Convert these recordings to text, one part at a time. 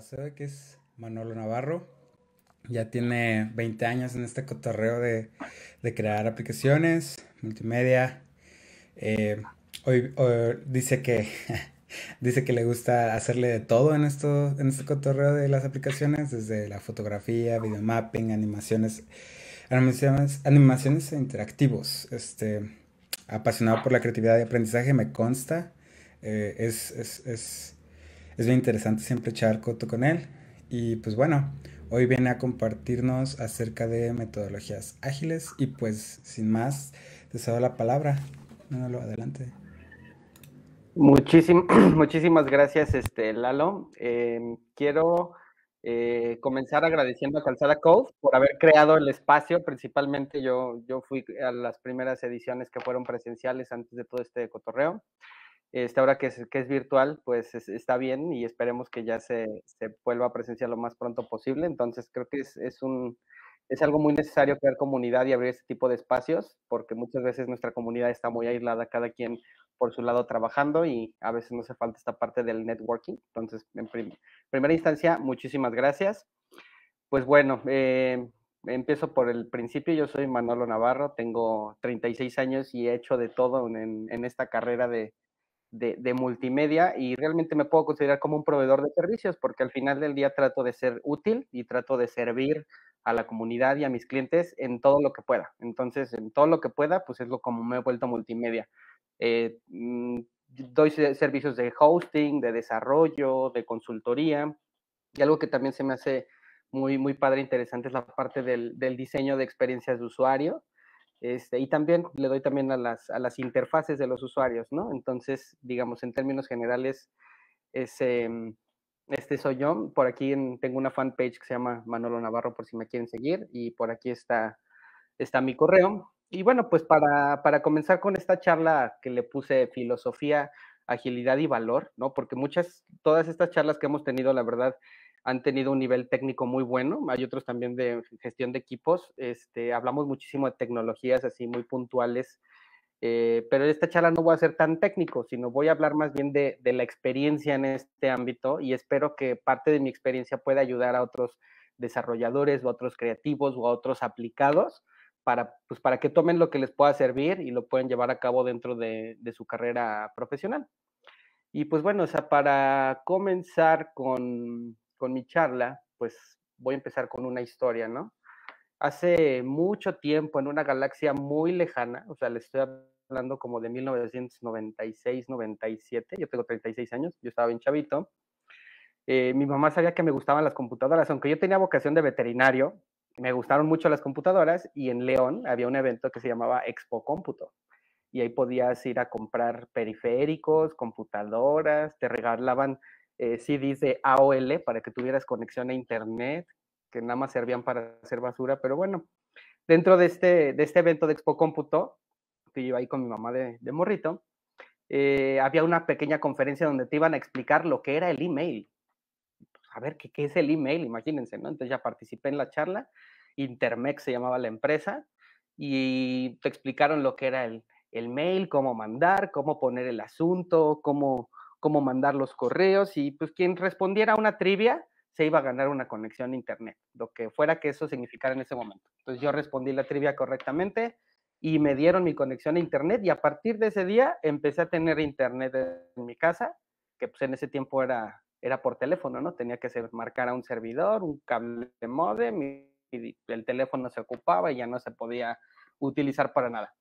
Soy que es Manolo Navarro. Ya tiene 20 años en este cotorreo de crear aplicaciones, multimedia. Eh, hoy dice que dice que le gusta hacerle de todo en este cotorreo de las aplicaciones, desde la fotografía, videomapping, animaciones e interactivos. Apasionado por la creatividad y aprendizaje, me consta. Eh, es, es, es, es bien interesante siempre echar coto con él. Y pues bueno, hoy viene a compartirnos acerca de metodologías ágiles. Y pues sin más, te cedo la palabra. No, no, adelante. Muchísimas gracias, Lalo. Quiero comenzar agradeciendo a Calzada Code por haber creado el espacio. Principalmente yo fui a las primeras ediciones que fueron presenciales antes de todo este cotorreo. Ahora que es virtual, pues está bien y esperemos que ya se vuelva a presenciar lo más pronto posible. Entonces creo que es algo muy necesario crear comunidad y abrir este tipo de espacios, porque muchas veces nuestra comunidad está muy aislada, cada quien por su lado trabajando y a veces no hace falta esta parte del networking. Entonces, en primera instancia, muchísimas gracias. Pues bueno, empiezo por el principio. Yo soy Manolo Navarro, tengo 36 años y he hecho de todo en esta carrera de multimedia y realmente me puedo considerar como un proveedor de servicios porque al final del día trato de ser útil y trato de servir a la comunidad y a mis clientes en todo lo que pueda. Entonces, en todo lo que pueda, pues es lo como me he vuelto multimedia. Eh, Doy servicios de hosting, de desarrollo, de consultoría y algo que también se me hace muy padre, interesante es la parte del diseño de experiencias de usuario. Y también le doy también a las interfaces de los usuarios, ¿no? Entonces, digamos, en términos generales, es, soy yo. Por aquí tengo una fanpage que se llama Manolo Navarro, por si me quieren seguir, y por aquí está mi correo. Y bueno, pues para comenzar con esta charla que le puse filosofía, agilidad y valor, ¿no? Porque todas estas charlas que hemos tenido, la verdad, han tenido un nivel técnico muy bueno. Hay otros también de gestión de equipos. Hablamos muchísimo de tecnologías así muy puntuales, pero en esta charla no voy a ser tan técnico, sino voy a hablar más bien de la experiencia en este ámbito y espero que parte de mi experiencia pueda ayudar a otros desarrolladores o a otros creativos o a otros aplicados para que tomen lo que les pueda servir y lo puedan llevar a cabo dentro de su carrera profesional. Y pues bueno, o sea, para comenzar con mi charla, pues voy a empezar con una historia, ¿no? Hace mucho tiempo, en una galaxia muy lejana, o sea, le estoy hablando como de 1996, 97, yo tengo 36 años, yo estaba bien chavito. Mi mamá sabía que me gustaban las computadoras, aunque yo tenía vocación de veterinario, me gustaron mucho las computadoras y en León había un evento que se llamaba Expo Cómputo y ahí podías ir a comprar periféricos, computadoras, te regalaban CDs de AOL para que tuvieras conexión a internet, que nada más servían para hacer basura, pero bueno, dentro de este evento de Expo Cómputo, que yo iba ahí con mi mamá de morrito, había una pequeña conferencia donde te iban a explicar lo que era el email. A ver, ¿qué es el email? Imagínense, ¿no? Entonces ya participé en la charla, Intermex se llamaba la empresa, y te explicaron lo que era el mail, cómo mandar, cómo poner el asunto, cómo mandar los correos, y pues quien respondiera a una trivia se iba a ganar una conexión a internet, lo que fuera que eso significara en ese momento. Entonces yo respondí la trivia correctamente y me dieron mi conexión a internet y a partir de ese día empecé a tener internet en mi casa, que pues en ese tiempo era por teléfono, ¿no? Tenía que marcar a un servidor, un cable de módem y el teléfono se ocupaba y ya no se podía utilizar para nada.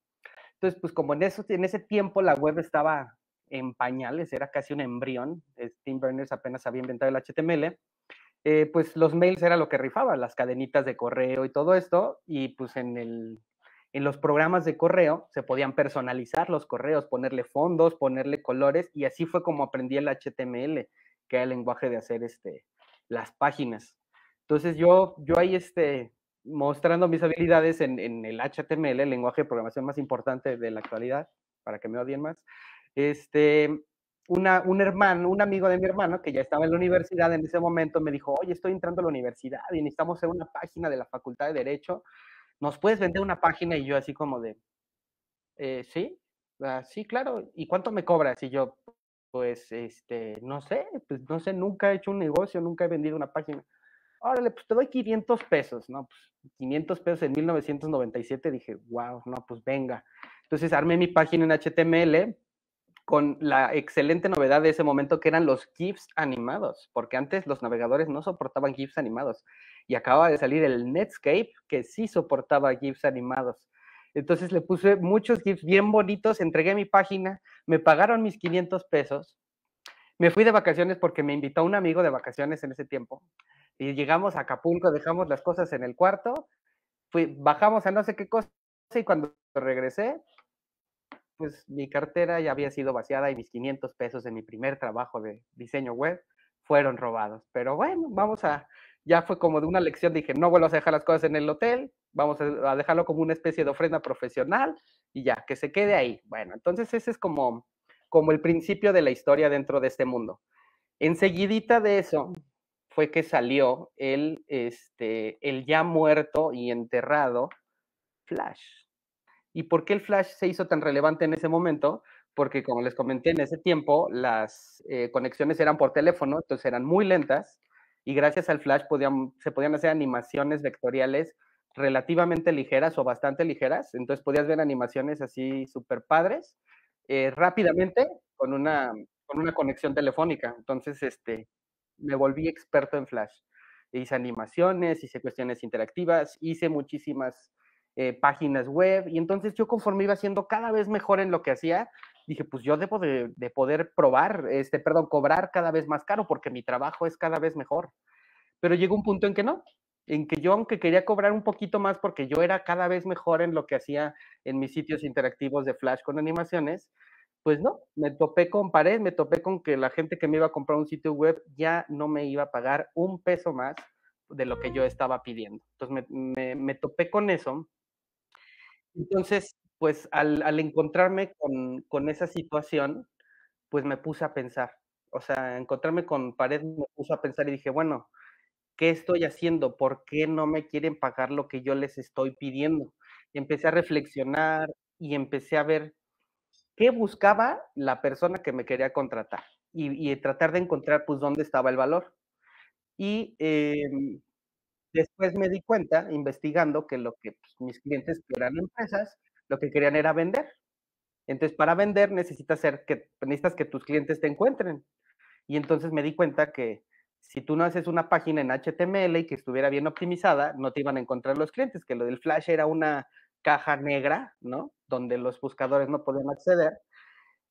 Entonces, pues como en ese tiempo la web estaba en pañales, era casi un embrión, Tim Berners apenas había inventado el HTML, pues los mails era lo que rifaba, las cadenitas de correo y todo esto, y pues en los programas de correo se podían personalizar los correos, ponerle fondos, ponerle colores, y así fue como aprendí el HTML, que era el lenguaje de hacer las páginas. Entonces yo ahí mostrando mis habilidades en el HTML, el lenguaje de programación más importante de la actualidad, para que me odien más, un amigo de mi hermano que ya estaba en la universidad en ese momento me dijo, oye, estoy entrando a la universidad y necesitamos hacer una página de la Facultad de Derecho, ¿nos puedes vender una página? Y yo así como de, ¿sí? Sí, claro, ¿y cuánto me cobras? Y yo, pues, no sé, nunca he hecho un negocio, nunca he vendido una página. Órale, pues te doy 500 pesos, ¿no? Pues 500 pesos en 1997, dije, wow, no, pues venga. Entonces armé mi página en HTML con la excelente novedad de ese momento que eran los GIFs animados, porque antes los navegadores no soportaban GIFs animados y acaba de salir el Netscape que sí soportaba GIFs animados. Entonces le puse muchos GIFs bien bonitos, entregué mi página, me pagaron mis 500 pesos, me fui de vacaciones porque me invitó un amigo de vacaciones en ese tiempo y llegamos a Acapulco, dejamos las cosas en el cuarto, bajamos a no sé qué cosa y cuando regresé, pues mi cartera ya había sido vaciada y mis 500 pesos en mi primer trabajo de diseño web fueron robados. Pero bueno, ya fue como de una lección, dije, no vuelvo a dejar las cosas en el hotel, vamos a dejarlo como una especie de ofrenda profesional y ya, que se quede ahí. Bueno, entonces ese es como el principio de la historia dentro de este mundo. Enseguidita de eso fue que salió el ya muerto y enterrado Flash. ¿Y por qué el Flash se hizo tan relevante en ese momento? Porque, como les comenté, en ese tiempo las conexiones eran por teléfono, entonces eran muy lentas, y gracias al Flash se podían hacer animaciones vectoriales relativamente ligeras o bastante ligeras, entonces podías ver animaciones así súper padres rápidamente con una conexión telefónica. Entonces, me volví experto en Flash. Hice animaciones, hice cuestiones interactivas, hice muchísimas páginas web, y entonces yo conforme iba siendo cada vez mejor en lo que hacía, dije, pues yo debo de poder cobrar cada vez más caro porque mi trabajo es cada vez mejor. Pero llegó un punto en que no, en que yo, aunque quería cobrar un poquito más porque yo era cada vez mejor en lo que hacía en mis sitios interactivos de Flash con animaciones, pues no, me topé con pared, me topé con que la gente que me iba a comprar un sitio web ya no me iba a pagar un peso más de lo que yo estaba pidiendo. Entonces me topé con eso. Entonces, pues al encontrarme con esa situación, pues me puse a pensar. O sea, encontrarme con pared me puso a pensar y dije, bueno, ¿qué estoy haciendo? ¿Por qué no me quieren pagar lo que yo les estoy pidiendo? Empecé a reflexionar y empecé a ver qué buscaba la persona que me quería contratar y tratar de encontrar, pues, dónde estaba el valor. Y después me di cuenta, investigando, que lo que pues, mis clientes, que eran empresas, lo que querían era vender. Entonces, para vender necesitas que tus clientes te encuentren. Y entonces me di cuenta que si tú no haces una página en HTML y que estuviera bien optimizada, no te iban a encontrar los clientes, que lo del Flash era una caja negra, ¿no? Donde los buscadores no podían acceder.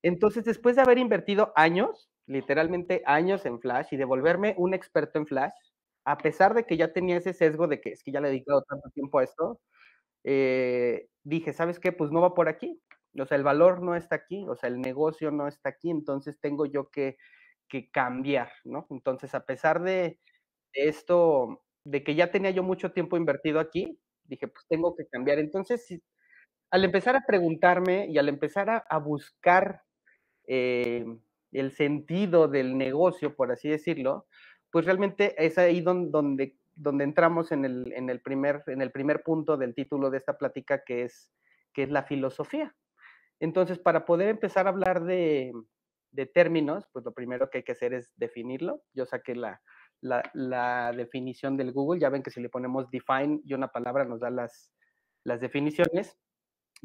Entonces, después de haber invertido años, literalmente años en Flash y de volverme un experto en Flash, a pesar de que ya tenía ese sesgo de que es que ya le he dedicado tanto tiempo a esto, dije, ¿sabes qué? Pues no va por aquí. O sea, el valor no está aquí, o sea, el negocio no está aquí, entonces tengo yo que cambiar, ¿no? Entonces, a pesar de esto, de que ya tenía yo mucho tiempo invertido aquí, dije, pues tengo que cambiar. Entonces, al empezar a preguntarme y al empezar a buscar eh, el sentido del negocio, por así decirlo, pues realmente es ahí donde entramos en el primer punto del título de esta plática, que es la filosofía. Entonces, para poder empezar a hablar de términos, pues lo primero que hay que hacer es definirlo. Yo saqué la definición del Google, ya ven que si le ponemos define y una palabra nos da las definiciones.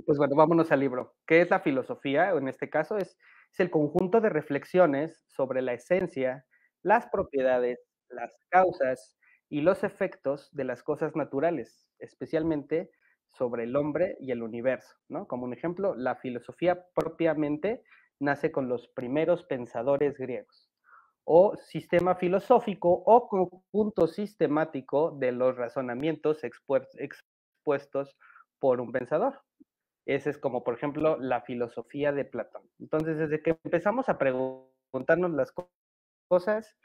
Pues bueno, vámonos al libro. ¿Qué es la filosofía? En este caso es el conjunto de reflexiones sobre la esencia, las propiedades, las causas y los efectos de las cosas naturales, especialmente sobre el hombre y el universo, ¿no? Como un ejemplo, la filosofía propiamente nace con los primeros pensadores griegos, o sistema filosófico o conjunto sistemático de los razonamientos expuestos por un pensador. Ese es como, por ejemplo, la filosofía de Platón. Entonces, desde que empezamos a preguntarnos las cosas,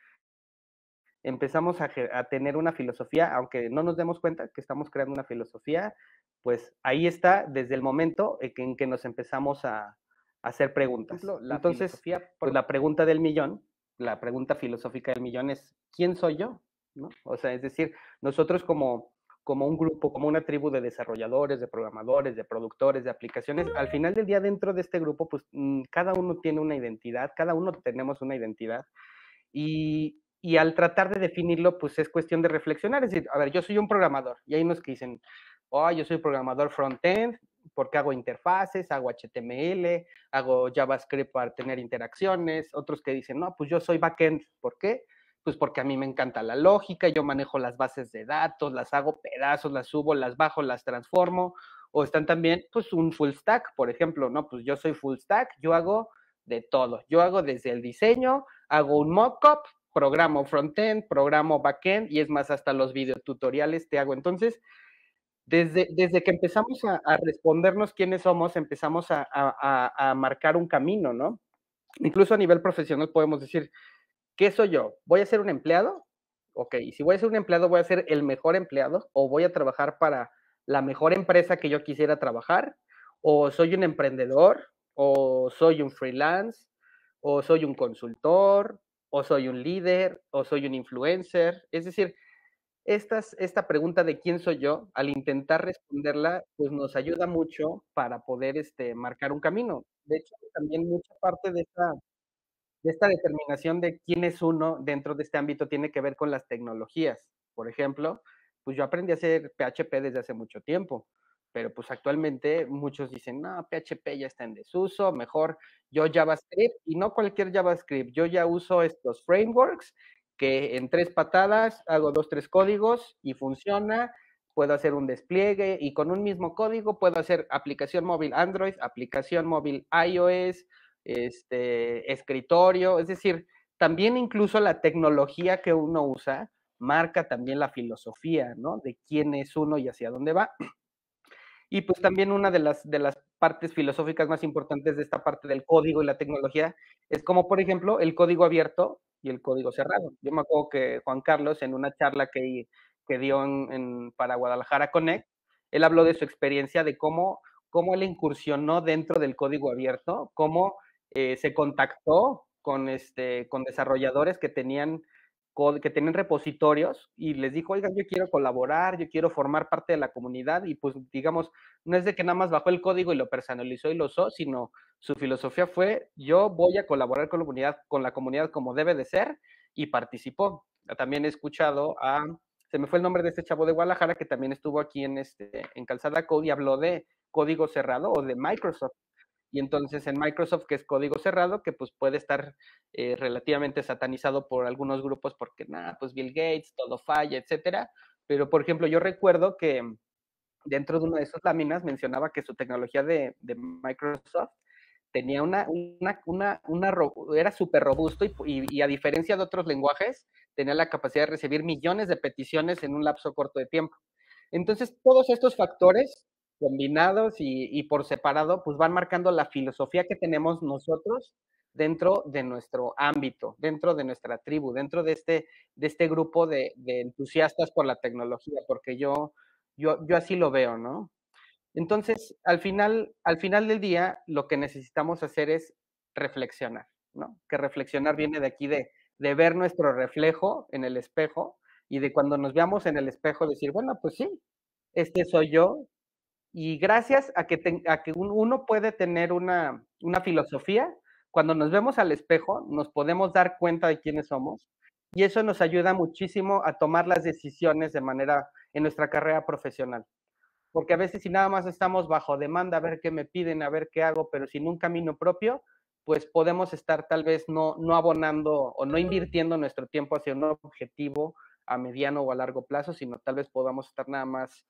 empezamos a tener una filosofía, aunque no nos demos cuenta que estamos creando una filosofía, pues ahí está desde el momento en que nos empezamos a hacer preguntas. Entonces, pues la pregunta del millón, la pregunta filosófica del millón es, ¿quién soy yo? ¿No? O sea, es decir, nosotros como un grupo, como una tribu de desarrolladores, de programadores, de productores, de aplicaciones. Al final del día, dentro de este grupo, pues cada uno tiene una identidad, cada uno tenemos una identidad. Y al tratar de definirlo, pues es cuestión de reflexionar. Es decir, a ver, yo soy un programador y hay unos que dicen, oh, yo soy programador front-end porque hago interfaces, hago HTML, hago JavaScript para tener interacciones. Otros que dicen, no, pues yo soy back-end. ¿Por qué? Pues porque a mí me encanta la lógica, yo manejo las bases de datos, las hago pedazos, las subo, las bajo, las transformo. O están también, pues, un full stack, por ejemplo, ¿no? Pues yo soy full stack, yo hago de todo. Yo hago desde el diseño, hago un mockup, programo frontend, programo backend y es más, hasta los videotutoriales te hago. Entonces, desde que empezamos a respondernos quiénes somos, empezamos a marcar un camino, ¿no? Incluso a nivel profesional podemos decir, ¿qué soy yo? ¿Voy a ser un empleado? Ok, si voy a ser un empleado, ¿voy a ser el mejor empleado? ¿O voy a trabajar para la mejor empresa que yo quisiera trabajar? ¿O soy un emprendedor? ¿O soy un freelance? ¿O soy un consultor? ¿O soy un líder? ¿O soy un influencer? Es decir, esta pregunta de quién soy yo, al intentar responderla, pues nos ayuda mucho para poder marcar un camino. De hecho, también mucha parte de esta determinación de quién es uno dentro de este ámbito tiene que ver con las tecnologías. Por ejemplo, pues yo aprendí a hacer PHP desde hace mucho tiempo, pero pues actualmente muchos dicen, no, PHP ya está en desuso, mejor yo JavaScript, y no cualquier JavaScript, yo ya uso estos frameworks que en 3 patadas hago 2, 3 códigos y funciona, puedo hacer un despliegue y con un mismo código puedo hacer aplicación móvil Android, aplicación móvil iOS, escritorio, es decir, también incluso la tecnología que uno usa marca también la filosofía, ¿no? De quién es uno y hacia dónde va. Y pues también una de las partes filosóficas más importantes de esta parte del código y la tecnología es como, por ejemplo, el código abierto y el código cerrado. Yo me acuerdo que Juan Carlos, en una charla que dio para Guadalajara Connect, él habló de su experiencia de cómo él incursionó dentro del código abierto, cómo se contactó con desarrolladores que tenían repositorios y les dijo, oigan, yo quiero colaborar, yo quiero formar parte de la comunidad y pues digamos, no es de que nada más bajó el código y lo personalizó y lo usó, sino su filosofía fue, yo voy a colaborar con la comunidad como debe de ser y participó. También he escuchado se me fue el nombre de este chavo de Guadalajara que también estuvo aquí en Calzada Code y habló de código cerrado o de Microsoft. Y entonces en Microsoft, que es código cerrado, que pues puede estar relativamente satanizado por algunos grupos porque, nada, pues Bill Gates, todo falla, etcétera. Pero, por ejemplo, yo recuerdo que dentro de una de sus láminas mencionaba que su tecnología de Microsoft tenía era súper robusto y a diferencia de otros lenguajes, tenía la capacidad de recibir millones de peticiones en un lapso corto de tiempo. Entonces, todos estos factores combinados y por separado, pues van marcando la filosofía que tenemos nosotros dentro de nuestro ámbito, dentro de nuestra tribu, dentro de este grupo de entusiastas por la tecnología, porque yo así lo veo, ¿no? Entonces, al final del día, lo que necesitamos hacer es reflexionar, ¿no? Que reflexionar viene de aquí de ver nuestro reflejo en el espejo y de cuando nos veamos en el espejo decir, bueno, pues sí, este soy yo. Y gracias a que uno puede tener una filosofía, cuando nos vemos al espejo, nos podemos dar cuenta de quiénes somos y eso nos ayuda muchísimo a tomar las decisiones en nuestra carrera profesional. Porque a veces si nada más estamos bajo demanda, a ver qué me piden, a ver qué hago, pero sin un camino propio, pues podemos estar tal vez no abonando o no invirtiendo nuestro tiempo hacia un objetivo a mediano o a largo plazo, sino tal vez podamos estar nada más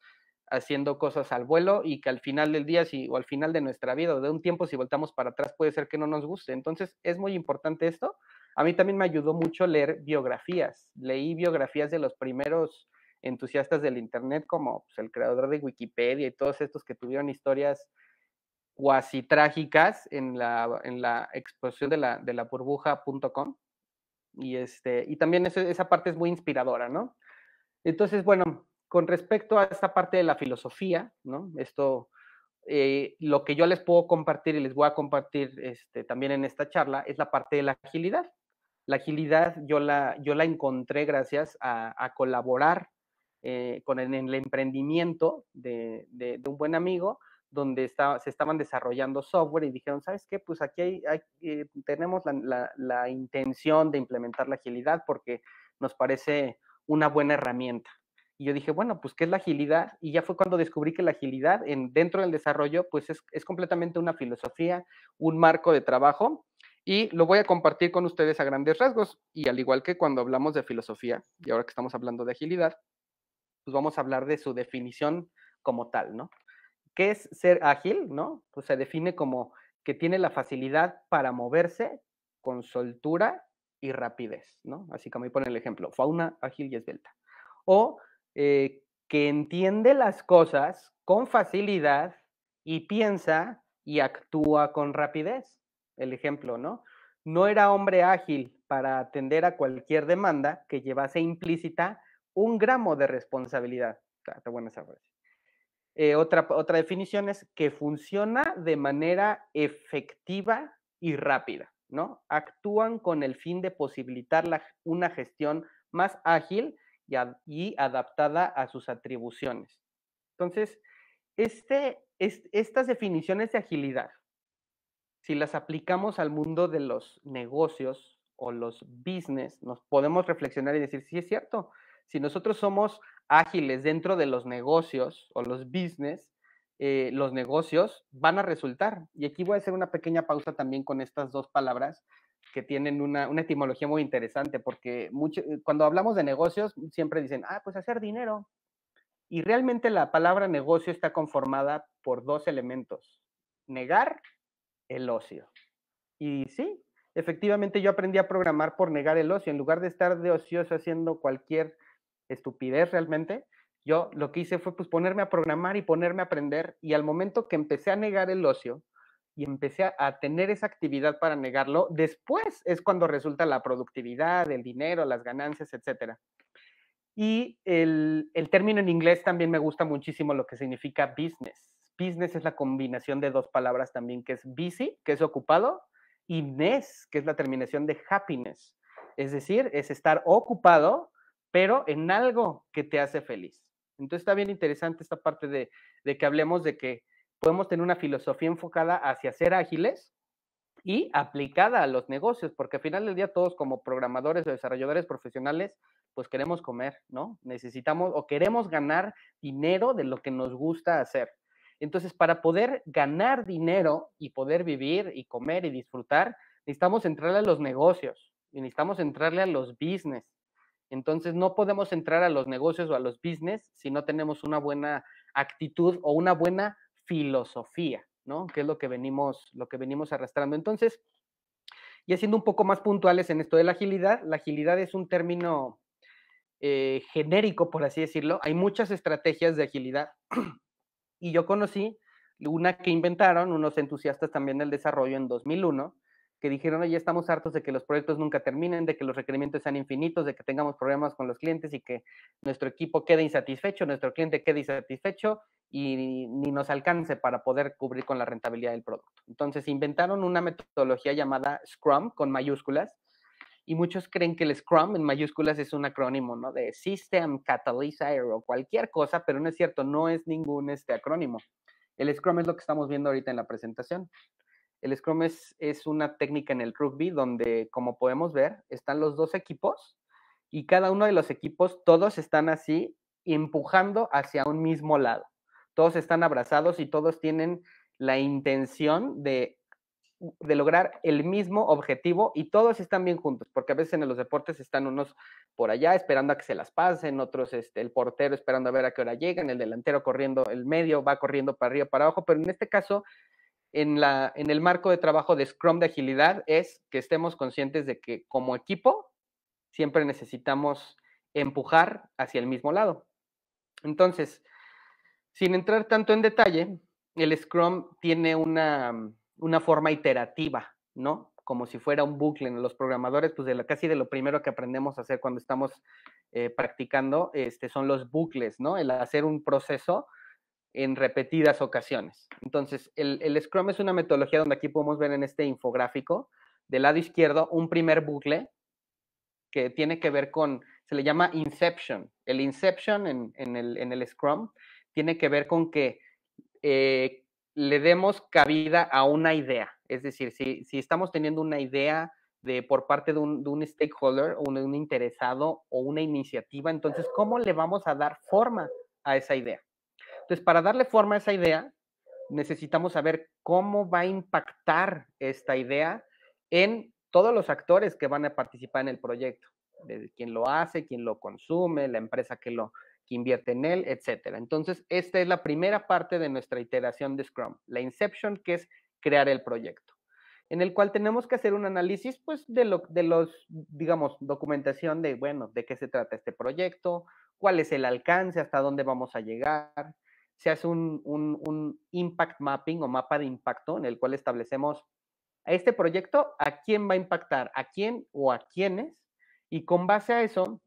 haciendo cosas al vuelo y que al final del día o al final de nuestra vida o de un tiempo si voltamos para atrás puede ser que no nos guste. Entonces es muy importante esto. A mí también me ayudó mucho leer biografías. Leí biografías de los primeros entusiastas del Internet, como pues, el creador de Wikipedia y todos estos que tuvieron historias cuasi trágicas en la explosión de la burbuja.com. Y también esa parte es muy inspiradora, ¿no? Entonces, bueno, con respecto a esta parte de la filosofía, ¿no? Lo que yo les puedo compartir y les voy a compartir también en esta charla es la parte de la agilidad. La agilidad yo la encontré gracias a colaborar con el emprendimiento de un buen amigo, donde se estaban desarrollando software y dijeron, ¿sabes qué? Pues aquí tenemos la intención de implementar la agilidad porque nos parece una buena herramienta. Y yo dije, bueno, pues, ¿qué es la agilidad? Y ya fue cuando descubrí que la agilidad dentro del desarrollo, pues, es completamente una filosofía, un marco de trabajo, y lo voy a compartir con ustedes a grandes rasgos. Y al igual que cuando hablamos de filosofía, y ahora que estamos hablando de agilidad, pues vamos a hablar de su definición como tal, ¿no? ¿Qué es ser ágil, no? Pues se define como que tiene la facilidad para moverse con soltura y rapidez, ¿no? Así como ahí pone el ejemplo, fauna ágil y esbelta. O que entiende las cosas con facilidad y piensa y actúa con rapidez. El ejemplo, ¿no? No era hombre ágil para atender a cualquier demanda que llevase implícita 1 gramo de responsabilidad. Está buena esa frase. Otra definición es que funciona de manera efectiva y rápida, ¿no? Actúan con el fin de posibilitar una gestión más ágil y adaptada a sus atribuciones. Entonces, estas definiciones de agilidad, si las aplicamos al mundo de los negocios o los business, nos podemos reflexionar y decir, sí es cierto, si nosotros somos ágiles dentro de los negocios o los negocios van a resultar. Y aquí voy a hacer una pequeña pausa también con estas dos palabras que tienen una etimología muy interesante, porque cuando hablamos de negocios siempre dicen, pues hacer dinero. Y realmente la palabra negocio está conformada por 2 elementos, negar el ocio. Y sí, efectivamente yo aprendí a programar por negar el ocio. En lugar de estar de ocioso haciendo cualquier estupidez realmente, yo lo que hice fue pues ponerme a programar y ponerme a aprender. Y al momento que empecé a negar el ocio y empecé a tener esa actividad para negarlo, después es cuando resulta la productividad, el dinero, las ganancias, etcétera. Y el término en inglés también me gusta muchísimo lo que significa business. Business es la combinación de 2 palabras también, que es busy, que es ocupado, y ness, que es la terminación de happiness. Es decir, es estar ocupado, pero en algo que te hace feliz. Entonces está bien interesante esta parte de que hablemos de que podemos tener una filosofía enfocada hacia ser ágiles y aplicada a los negocios, porque al final del día todos como programadores o desarrolladores profesionales, pues queremos comer, ¿no? Necesitamos o queremos ganar dinero de lo que nos gusta hacer. Entonces, para poder ganar dinero y poder vivir y comer y disfrutar, necesitamos entrarle a los negocios y necesitamos entrarle a los business. Entonces, no podemos entrar a los negocios o a los business si no tenemos una buena actitud o una buena filosofía, ¿no? Que es lo que venimos arrastrando. Entonces, y siendo un poco más puntuales en esto de la agilidad es un término genérico, por así decirlo. Hay muchas estrategias de agilidad y yo conocí una que inventaron unos entusiastas también del desarrollo en 2001, que dijeron, oye, estamos hartos de que los proyectos nunca terminen, de que los requerimientos sean infinitos, de que tengamos problemas con los clientes y que nuestro equipo quede insatisfecho, nuestro cliente quede insatisfecho y ni nos alcance para poder cubrir con la rentabilidad del producto. Entonces inventaron una metodología llamada Scrum con mayúsculas, y muchos creen que el Scrum en mayúsculas es un acrónimo, ¿no? De System Catalyzer o cualquier cosa, pero no es cierto, no es ningún acrónimo. El Scrum es lo que estamos viendo ahorita en la presentación. El Scrum es una técnica en el rugby donde, como podemos ver, están los 2 equipos y cada uno de los equipos, todos están así empujando hacia un mismo lado. Todos están abrazados y todos tienen la intención de lograr el mismo objetivo y todos están bien juntos, porque a veces en los deportes están unos por allá esperando a que se las pasen, otros el portero esperando a ver a qué hora llegan, el delantero corriendo, el medio va corriendo para arriba, para abajo, pero en este caso, en el marco de trabajo de Scrum de agilidad es que estemos conscientes de que como equipo siempre necesitamos empujar hacia el mismo lado. Entonces, sin entrar tanto en detalle, el Scrum tiene una forma iterativa, ¿no? Como si fuera un bucle. En los programadores, pues casi de lo primero que aprendemos a hacer cuando estamos practicando, son los bucles, ¿no? El hacer un proceso en repetidas ocasiones. Entonces, el Scrum es una metodología donde aquí podemos ver en este infográfico, del lado izquierdo, un primer bucle que tiene que ver con se le llama Inception. El Inception en el Scrum tiene que ver con que le demos cabida a una idea. Es decir, si estamos teniendo una idea por parte de un stakeholder, un interesado o una iniciativa, entonces, ¿cómo le vamos a dar forma a esa idea? Entonces, para darle forma a esa idea, necesitamos saber cómo va a impactar esta idea en todos los actores que van a participar en el proyecto, desde quien lo hace, quien lo consume, la empresa que invierte en él, etcétera. Entonces, esta es la primera parte de nuestra iteración de Scrum, la Inception, que es crear el proyecto, en el cual tenemos que hacer un análisis, pues, de los, digamos, documentación de, bueno, de qué se trata este proyecto, cuál es el alcance, hasta dónde vamos a llegar. Se hace un impact mapping o mapa de impacto en el cual establecemos a este proyecto a quién va a impactar, a quién o a quiénes, y con base a eso,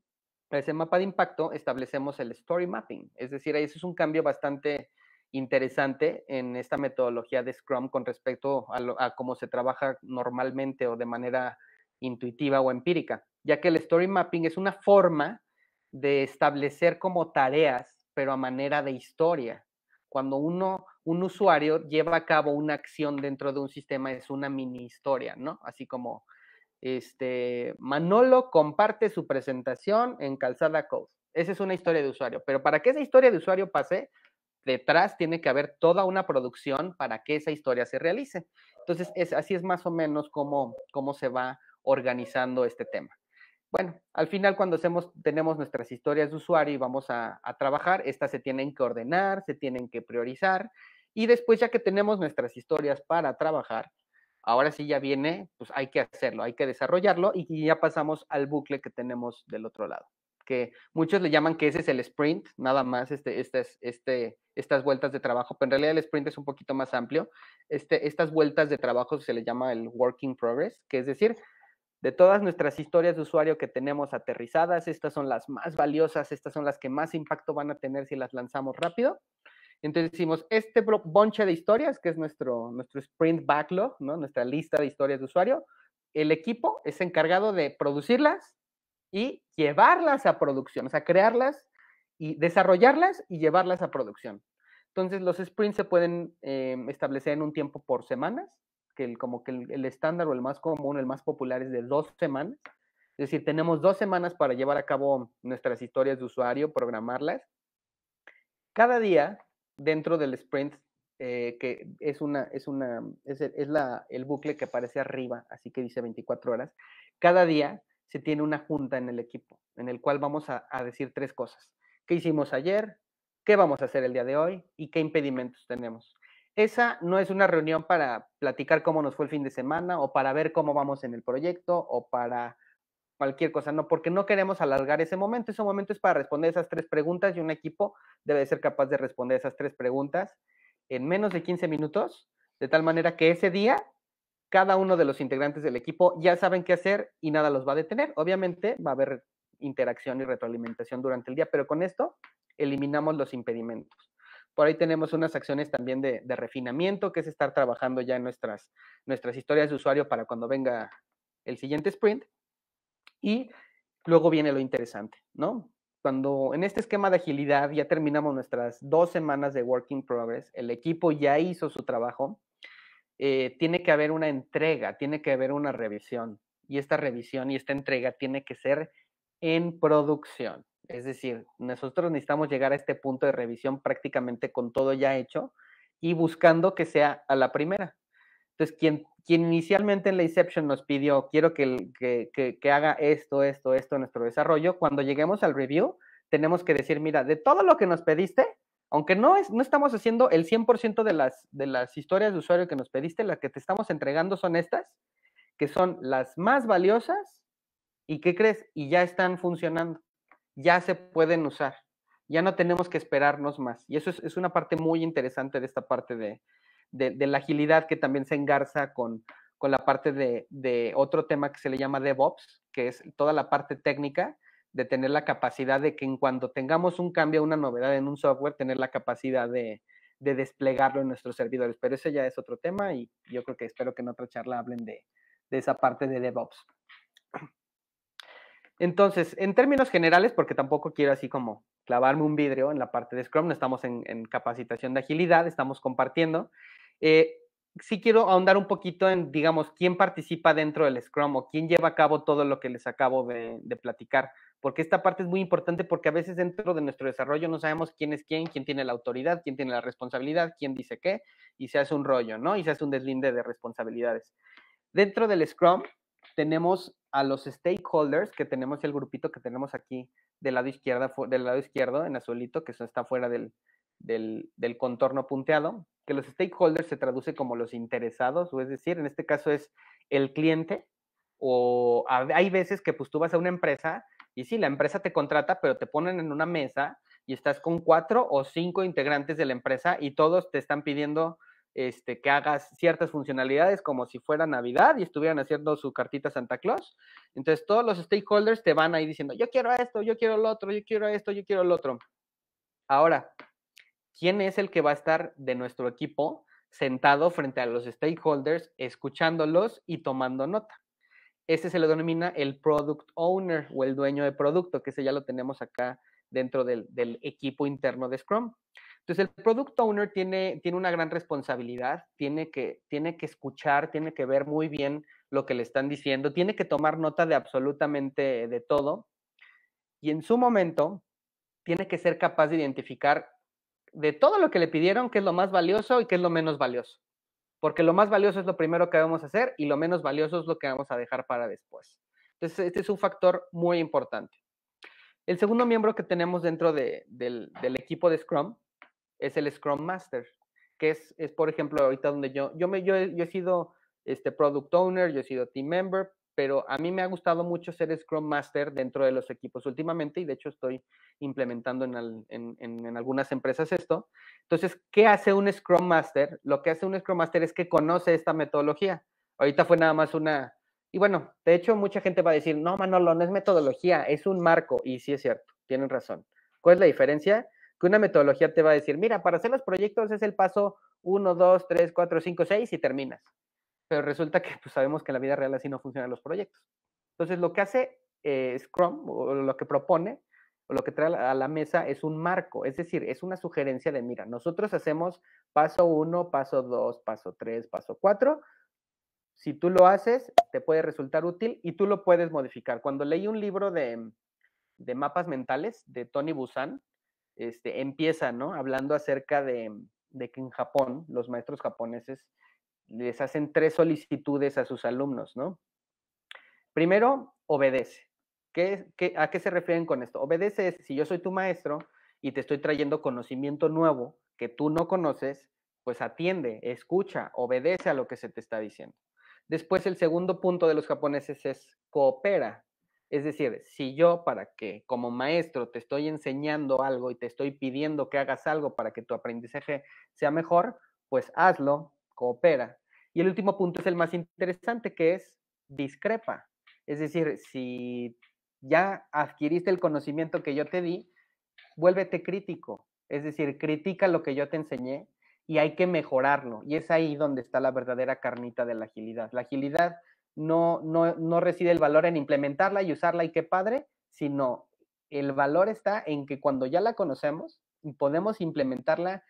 a ese mapa de impacto, establecemos el story mapping. Es decir, ese es un cambio bastante interesante en esta metodología de Scrum con respecto a cómo se trabaja normalmente o de manera intuitiva o empírica, ya que el story mapping es una forma de establecer como tareas, pero a manera de historia. Cuando un usuario lleva a cabo una acción dentro de un sistema, es una mini historia, ¿no? Así como Manolo comparte su presentación en Calzada Code. Esa es una historia de usuario, pero para que esa historia de usuario pase, detrás tiene que haber toda una producción para que esa historia se realice. Entonces, así es más o menos cómo se va organizando este tema. Bueno, al final cuando tenemos nuestras historias de usuario y vamos a trabajar, estas se tienen que ordenar, se tienen que priorizar, y después ya que tenemos nuestras historias para trabajar, ahora sí ya viene, pues hay que hacerlo, hay que desarrollarlo, y ya pasamos al bucle que tenemos del otro lado, que muchos le llaman que ese es el sprint, nada más estas vueltas de trabajo, pero en realidad el sprint es un poquito más amplio. Estas vueltas de trabajo se le llama el work in progress, que es decir, de todas nuestras historias de usuario que tenemos aterrizadas, estas son las más valiosas, estas son las que más impacto van a tener si las lanzamos rápido. Entonces decimos, este bonche de historias, que es nuestro sprint backlog, ¿no? Nuestra lista de historias de usuario, el equipo es encargado de producirlas y llevarlas a producción, o sea, crearlas y desarrollarlas y llevarlas a producción. Entonces, los sprints se pueden establecer en un tiempo por semanas, como que el estándar o el más común, el más popular es de 2 semanas. Es decir, tenemos 2 semanas para llevar a cabo nuestras historias de usuario, programarlas. Cada día, dentro del sprint, que es el bucle que aparece arriba, así que dice 24 horas, cada día se tiene una junta en el equipo, en el cual vamos a decir 3 cosas. ¿Qué hicimos ayer? ¿Qué vamos a hacer el día de hoy? ¿Y qué impedimentos tenemos? Esa no es una reunión para platicar cómo nos fue el fin de semana o para ver cómo vamos en el proyecto o para cualquier cosa, no, porque no queremos alargar ese momento. Ese momento es para responder esas 3 preguntas y un equipo debe ser capaz de responder esas 3 preguntas en menos de 15 minutos, de tal manera que ese día cada uno de los integrantes del equipo ya saben qué hacer y nada los va a detener. Obviamente va a haber interacción y retroalimentación durante el día, pero con esto eliminamos los impedimentos. Por ahí tenemos unas acciones también de refinamiento, que es estar trabajando ya en nuestras historias de usuario para cuando venga el siguiente sprint. Y luego viene lo interesante, ¿no? Cuando en este esquema de agilidad ya terminamos nuestras 2 semanas de work in progress, el equipo ya hizo su trabajo, tiene que haber una entrega, tiene que haber una revisión. Y esta revisión y esta entrega tiene que ser en producción. Es decir, nosotros necesitamos llegar a este punto de revisión prácticamente con todo ya hecho y buscando que sea a la primera. Entonces, quien inicialmente en la Inception nos pidió, quiero que haga esto en nuestro desarrollo, cuando lleguemos al review, tenemos que decir, mira, de todo lo que nos pediste, aunque no estamos haciendo el 100% de las historias de usuario que nos pediste, las que te estamos entregando son estas, que son las más valiosas, ¿y qué crees? Y ya están funcionando, ya se pueden usar, ya no tenemos que esperarnos más. Y eso es una parte muy interesante de esta parte de la agilidad, que también se engarza con la parte de otro tema que se le llama DevOps, que es toda la parte técnica de tener la capacidad de que en cuando tengamos un cambio, una novedad en un software, tener la capacidad de desplegarlo en nuestros servidores. Pero ese ya es otro tema y yo espero que en otra charla hablen de esa parte de DevOps. Entonces, en términos generales, porque tampoco quiero así como clavarme un vidrio en la parte de Scrum, no estamos en capacitación de agilidad, estamos compartiendo. Sí quiero ahondar un poquito en, digamos, quién participa dentro del Scrum o quién lleva a cabo todo lo que les acabo de platicar, porque esta parte es muy importante porque a veces dentro de nuestro desarrollo no sabemos quién es quién tiene la autoridad, quién tiene la responsabilidad, quién dice qué, y se hace un rollo, ¿no? Y se hace un deslinde de responsabilidades. Dentro del Scrum tenemos a los stakeholders, que tenemos el grupito que tenemos aquí del lado izquierdo, en azulito, que está fuera del contorno punteado, que los stakeholders se traduce como los interesados, o es decir, en este caso es el cliente, o hay veces que pues tú vas a una empresa y sí, la empresa te contrata, pero te ponen en una mesa y estás con 4 o 5 integrantes de la empresa y todos te están pidiendo que hagas ciertas funcionalidades como si fuera Navidad y estuvieran haciendo su cartita Santa Claus. Entonces todos los stakeholders te van ahí diciendo, yo quiero esto, yo quiero lo otro, yo quiero esto, yo quiero lo otro. Ahora, ¿quién es el que va a estar de nuestro equipo sentado frente a los stakeholders, escuchándolos y tomando nota? Ese se le denomina el product owner o el dueño de producto, que ese ya lo tenemos acá dentro del equipo interno de Scrum. Entonces, el product owner tiene una gran responsabilidad, tiene que escuchar, tiene que ver muy bien lo que le están diciendo, tiene que tomar nota de absolutamente de todo y en su momento tiene que ser capaz de identificar de todo lo que le pidieron qué es lo más valioso y qué es lo menos valioso. Porque lo más valioso es lo primero que vamos a hacer y lo menos valioso es lo que vamos a dejar para después. Entonces, este es un factor muy importante. El segundo miembro que tenemos dentro del equipo de Scrum es el Scrum Master, que es por ejemplo, ahorita donde yo he sido Product Owner, yo he sido Team Member, pero a mí me ha gustado mucho ser Scrum Master dentro de los equipos últimamente y de hecho estoy implementando en algunas empresas esto. Entonces, ¿qué hace un Scrum Master? Lo que hace un Scrum Master es que conoce esta metodología. Ahorita fue nada más una... Y bueno, de hecho mucha gente va a decir, no, Manolo, no es metodología, es un marco. Y sí es cierto, tienen razón. ¿Cuál es la diferencia? Que una metodología te va a decir, mira, para hacer los proyectos es el paso 1, 2, 3, 4, 5, 6 y terminas. Pero resulta que pues, sabemos que en la vida real así no funcionan los proyectos. Entonces, lo que hace Scrum, o lo que propone, o lo que trae a la mesa es un marco, es decir, es una sugerencia de, mira, nosotros hacemos paso 1, paso 2, paso 3, paso 4. Si tú lo haces, te puede resultar útil y tú lo puedes modificar. Cuando leí un libro de mapas mentales de Tony Buzan, empieza, ¿no? Hablando acerca de que en Japón, los maestros japoneses les hacen 3 solicitudes a sus alumnos, ¿no? Primero, obedece. ¿A qué se refieren con esto? Obedece es, si yo soy tu maestro y te estoy trayendo conocimiento nuevo que tú no conoces, pues atiende, escucha, obedece a lo que se te está diciendo. Después, el segundo punto de los japoneses es coopera. Es decir, si yo para que como maestro te estoy enseñando algo y te estoy pidiendo que hagas algo para que tu aprendizaje sea mejor, pues hazlo, coopera. Y el último punto es el más interesante, que es discrepa. Es decir, si ya adquiriste el conocimiento que yo te di, vuélvete crítico. Es decir, critica lo que yo te enseñé y hay que mejorarlo. Y es ahí donde está la verdadera carnita de la agilidad. La agilidad no reside el valor en implementarla y usarla y qué padre, sino el valor está en que cuando ya la conocemos y podemos implementarla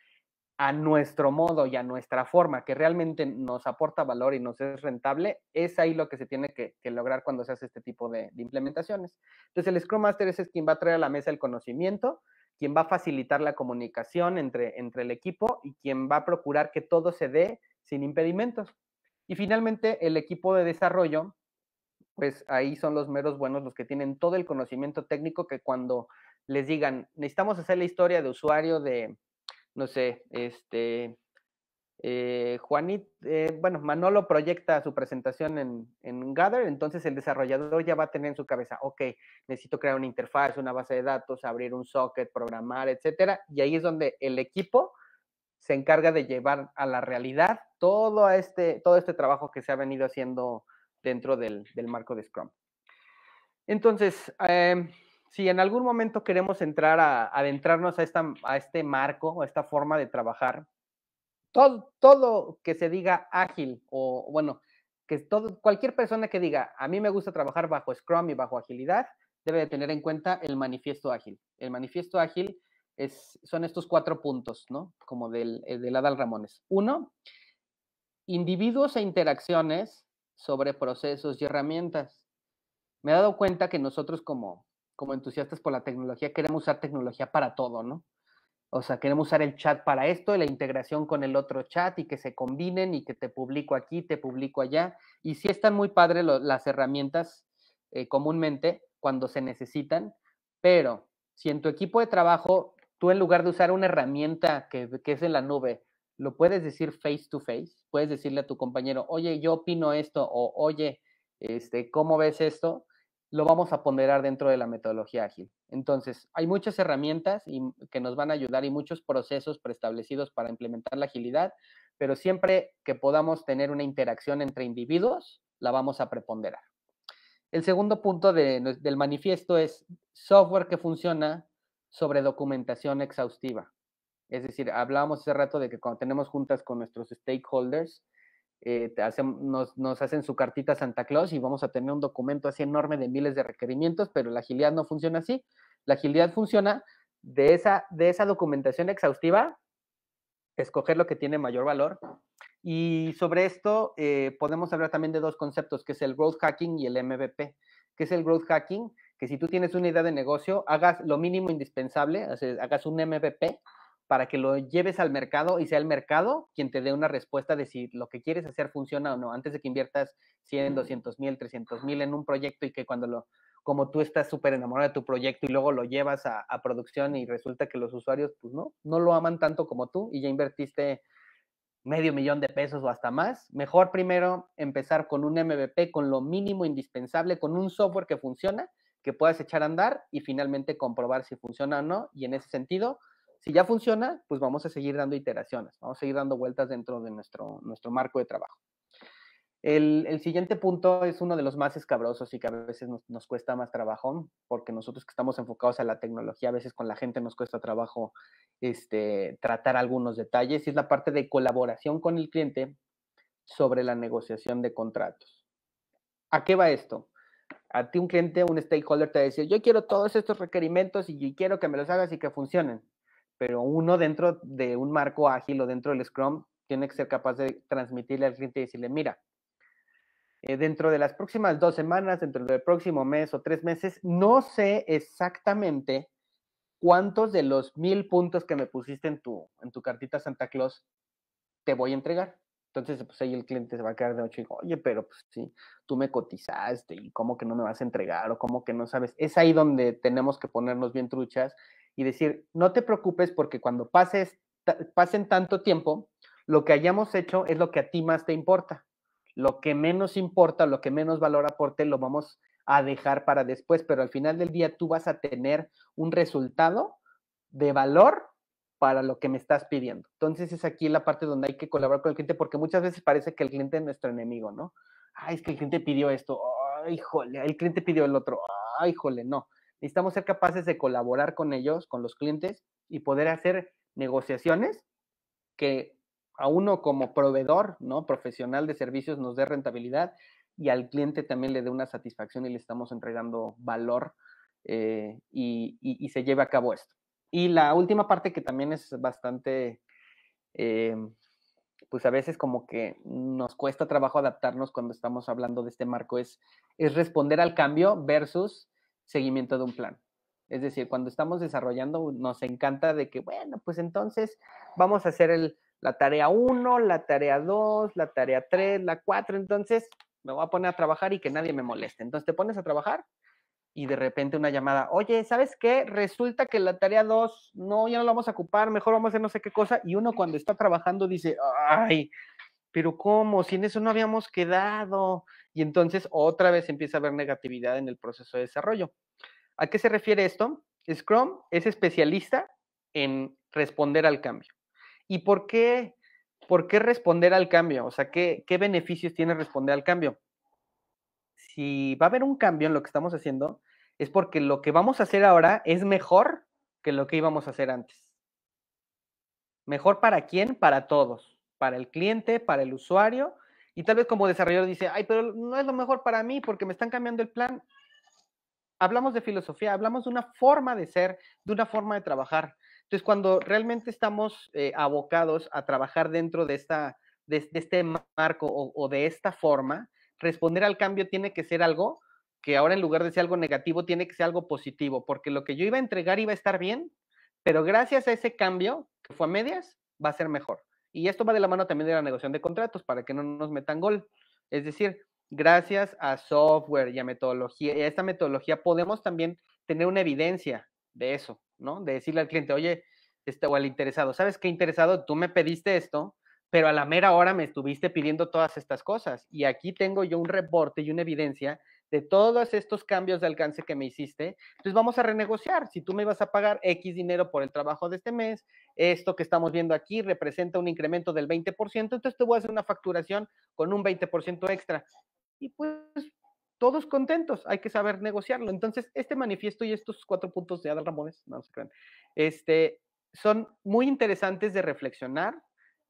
a nuestro modo y a nuestra forma, que realmente nos aporta valor y nos es rentable, es ahí lo que se tiene que lograr cuando se hace este tipo de implementaciones. Entonces, el Scrum Master es quien va a traer a la mesa el conocimiento, quien va a facilitar la comunicación entre el equipo y quien va a procurar que todo se dé sin impedimentos. Y finalmente, el equipo de desarrollo, pues ahí son los meros buenos, los que tienen todo el conocimiento técnico que cuando les digan, necesitamos hacer la historia de usuario de, no sé, bueno, Manolo proyecta su presentación en Gather, entonces el desarrollador ya va a tener en su cabeza, ok, necesito crear una interfaz, una base de datos, abrir un socket, programar, etcétera, y ahí es donde el equipo se encarga de llevar a la realidad todo este trabajo que se ha venido haciendo dentro del marco de Scrum. Entonces, si en algún momento queremos entrar a adentrarnos a este marco, a esta forma de trabajar, todo que se diga ágil o bueno, que cualquier persona que diga, a mí me gusta trabajar bajo Scrum y bajo agilidad, debe de tener en cuenta el manifiesto ágil. El manifiesto ágil son estos 4 puntos, ¿no? Como del Adal Ramones. 1, individuos e interacciones sobre procesos y herramientas. Me he dado cuenta que nosotros como entusiastas por la tecnología queremos usar tecnología para todo, ¿no? O sea, queremos usar el chat para esto, la integración con el otro chat y que se combinen y que te publico aquí, te publico allá. Y sí están muy padres las herramientas comúnmente cuando se necesitan, pero si en tu equipo de trabajo tú en lugar de usar una herramienta que es en la nube, lo puedes decir face to face, puedes decirle a tu compañero, oye, yo opino esto, o oye, ¿cómo ves esto? Lo vamos a ponderar dentro de la metodología ágil. Entonces, hay muchas herramientas que nos van a ayudar y muchos procesos preestablecidos para implementar la agilidad, pero siempre que podamos tener una interacción entre individuos, la vamos a preponderar. El segundo punto del manifiesto es software que funciona sobre documentación exhaustiva. Es decir, hablábamos hace rato de que cuando tenemos juntas con nuestros stakeholders, nos hacen su cartita Santa Claus y vamos a tener un documento así enorme de miles de requerimientos, pero la agilidad no funciona así. La agilidad funciona de esa documentación exhaustiva, escoger lo que tiene mayor valor. Y sobre esto podemos hablar también de 2 conceptos, que es el growth hacking y el MVP. ¿Qué es el growth hacking? Que si tú tienes una idea de negocio, hagas lo mínimo indispensable, hagas un MVP para que lo lleves al mercado y sea el mercado quien te dé una respuesta de si lo que quieres hacer funciona o no, antes de que inviertas 100, 200,000, 300,000 en un proyecto y que como tú estás súper enamorado de tu proyecto y luego lo llevas a producción y resulta que los usuarios pues no lo aman tanto como tú y ya invertiste $500,000 o hasta más. Mejor primero empezar con un MVP, con lo mínimo indispensable, con un software que funciona, que puedas echar a andar y finalmente comprobar si funciona o no. Y en ese sentido, si ya funciona, pues vamos a seguir dando iteraciones, vamos a seguir dando vueltas dentro de nuestro marco de trabajo. El siguiente punto es uno de los más escabrosos y que a veces nos cuesta más trabajo, porque nosotros que estamos enfocados a la tecnología, a veces con la gente nos cuesta trabajo tratar algunos detalles, y es la parte de colaboración con el cliente sobre la negociación de contratos. ¿A qué va esto? A ti un cliente, un stakeholder te va a decir, yo quiero todos estos requerimientos y quiero que me los hagas y que funcionen, pero uno dentro de un marco ágil o dentro del Scrum tiene que ser capaz de transmitirle al cliente y decirle, mira, dentro de las próximas 2 semanas, dentro del próximo mes o 3 meses, no sé exactamente cuántos de los 1,000 puntos que me pusiste en tu cartita Santa Claus te voy a entregar. Entonces, pues ahí el cliente se va a quedar de 8 y digo, oye, pero pues sí, tú me cotizaste y cómo que no me vas a entregar o cómo que no sabes. Es ahí donde tenemos que ponernos bien truchas y decir, no te preocupes porque cuando pasen tanto tiempo, lo que hayamos hecho es lo que a ti más te importa. Lo que menos importa, lo que menos valor aporte, lo vamos a dejar para después, pero al final del día tú vas a tener un resultado de valor para lo que me estás pidiendo. Entonces es aquí la parte donde hay que colaborar con el cliente, porque muchas veces parece que el cliente es nuestro enemigo, ¿no? Ay, es que el cliente pidió esto, ay, jole, el cliente pidió el otro, ay, jole, no. Necesitamos ser capaces de colaborar con ellos, con los clientes, y poder hacer negociaciones que a uno como proveedor, ¿no? Profesional de servicios nos dé rentabilidad y al cliente también le dé una satisfacción y le estamos entregando valor y se lleve a cabo esto. Y la última parte que también es bastante, pues a veces como que nos cuesta trabajo adaptarnos cuando estamos hablando de este marco es responder al cambio versus seguimiento de un plan. Es decir, cuando estamos desarrollando nos encanta de que, bueno, pues entonces vamos a hacer la tarea 1, la tarea 2, la tarea 3, la 4, entonces me voy a poner a trabajar y que nadie me moleste. Entonces te pones a trabajar y de repente una llamada, oye, ¿sabes qué? Resulta que la tarea 2, no, ya no la vamos a ocupar, mejor vamos a hacer no sé qué cosa, y uno cuando está trabajando dice, ay, pero ¿cómo? Si en eso no habíamos quedado. Y entonces otra vez empieza a haber negatividad en el proceso de desarrollo. ¿A qué se refiere esto? Scrum es especialista en responder al cambio. ¿Y por qué responder al cambio? O sea, ¿qué beneficios tiene responder al cambio? Si va a haber un cambio en lo que estamos haciendo, es porque lo que vamos a hacer ahora es mejor que lo que íbamos a hacer antes. ¿Mejor para quién? Para todos. Para el cliente, para el usuario. Y tal vez como desarrollador dice, ay, pero no es lo mejor para mí porque me están cambiando el plan. hablamos de filosofía, hablamos de una forma de ser, de una forma de trabajar. Entonces, cuando realmente estamos abocados a trabajar dentro de, de este marco o de esta forma, responder al cambio tiene que ser algo que ahora en lugar de ser algo negativo, tiene que ser algo positivo, porque lo que yo iba a entregar iba a estar bien, pero gracias a ese cambio, que fue a medias, va a ser mejor. Y esto va de la mano también de la negociación de contratos, para que no nos metan gol. Es decir, gracias a software y a metodología, y a esta metodología podemos también tener una evidencia de eso, ¿no? De decirle al cliente, oye, o al interesado, ¿sabes qué interesado? Tú me pediste esto, pero a la mera hora me estuviste pidiendo todas estas cosas. Y aquí tengo yo un reporte y una evidencia de todos estos cambios de alcance que me hiciste. Entonces vamos a renegociar. Si tú me vas a pagar X dinero por el trabajo de este mes, esto que estamos viendo aquí representa un incremento del 20%, entonces te voy a hacer una facturación con un 20% extra. Y pues todos contentos, hay que saber negociarlo. Entonces, este manifiesto y estos 4 puntos de Adal Ramones, no se crean, son muy interesantes de reflexionar,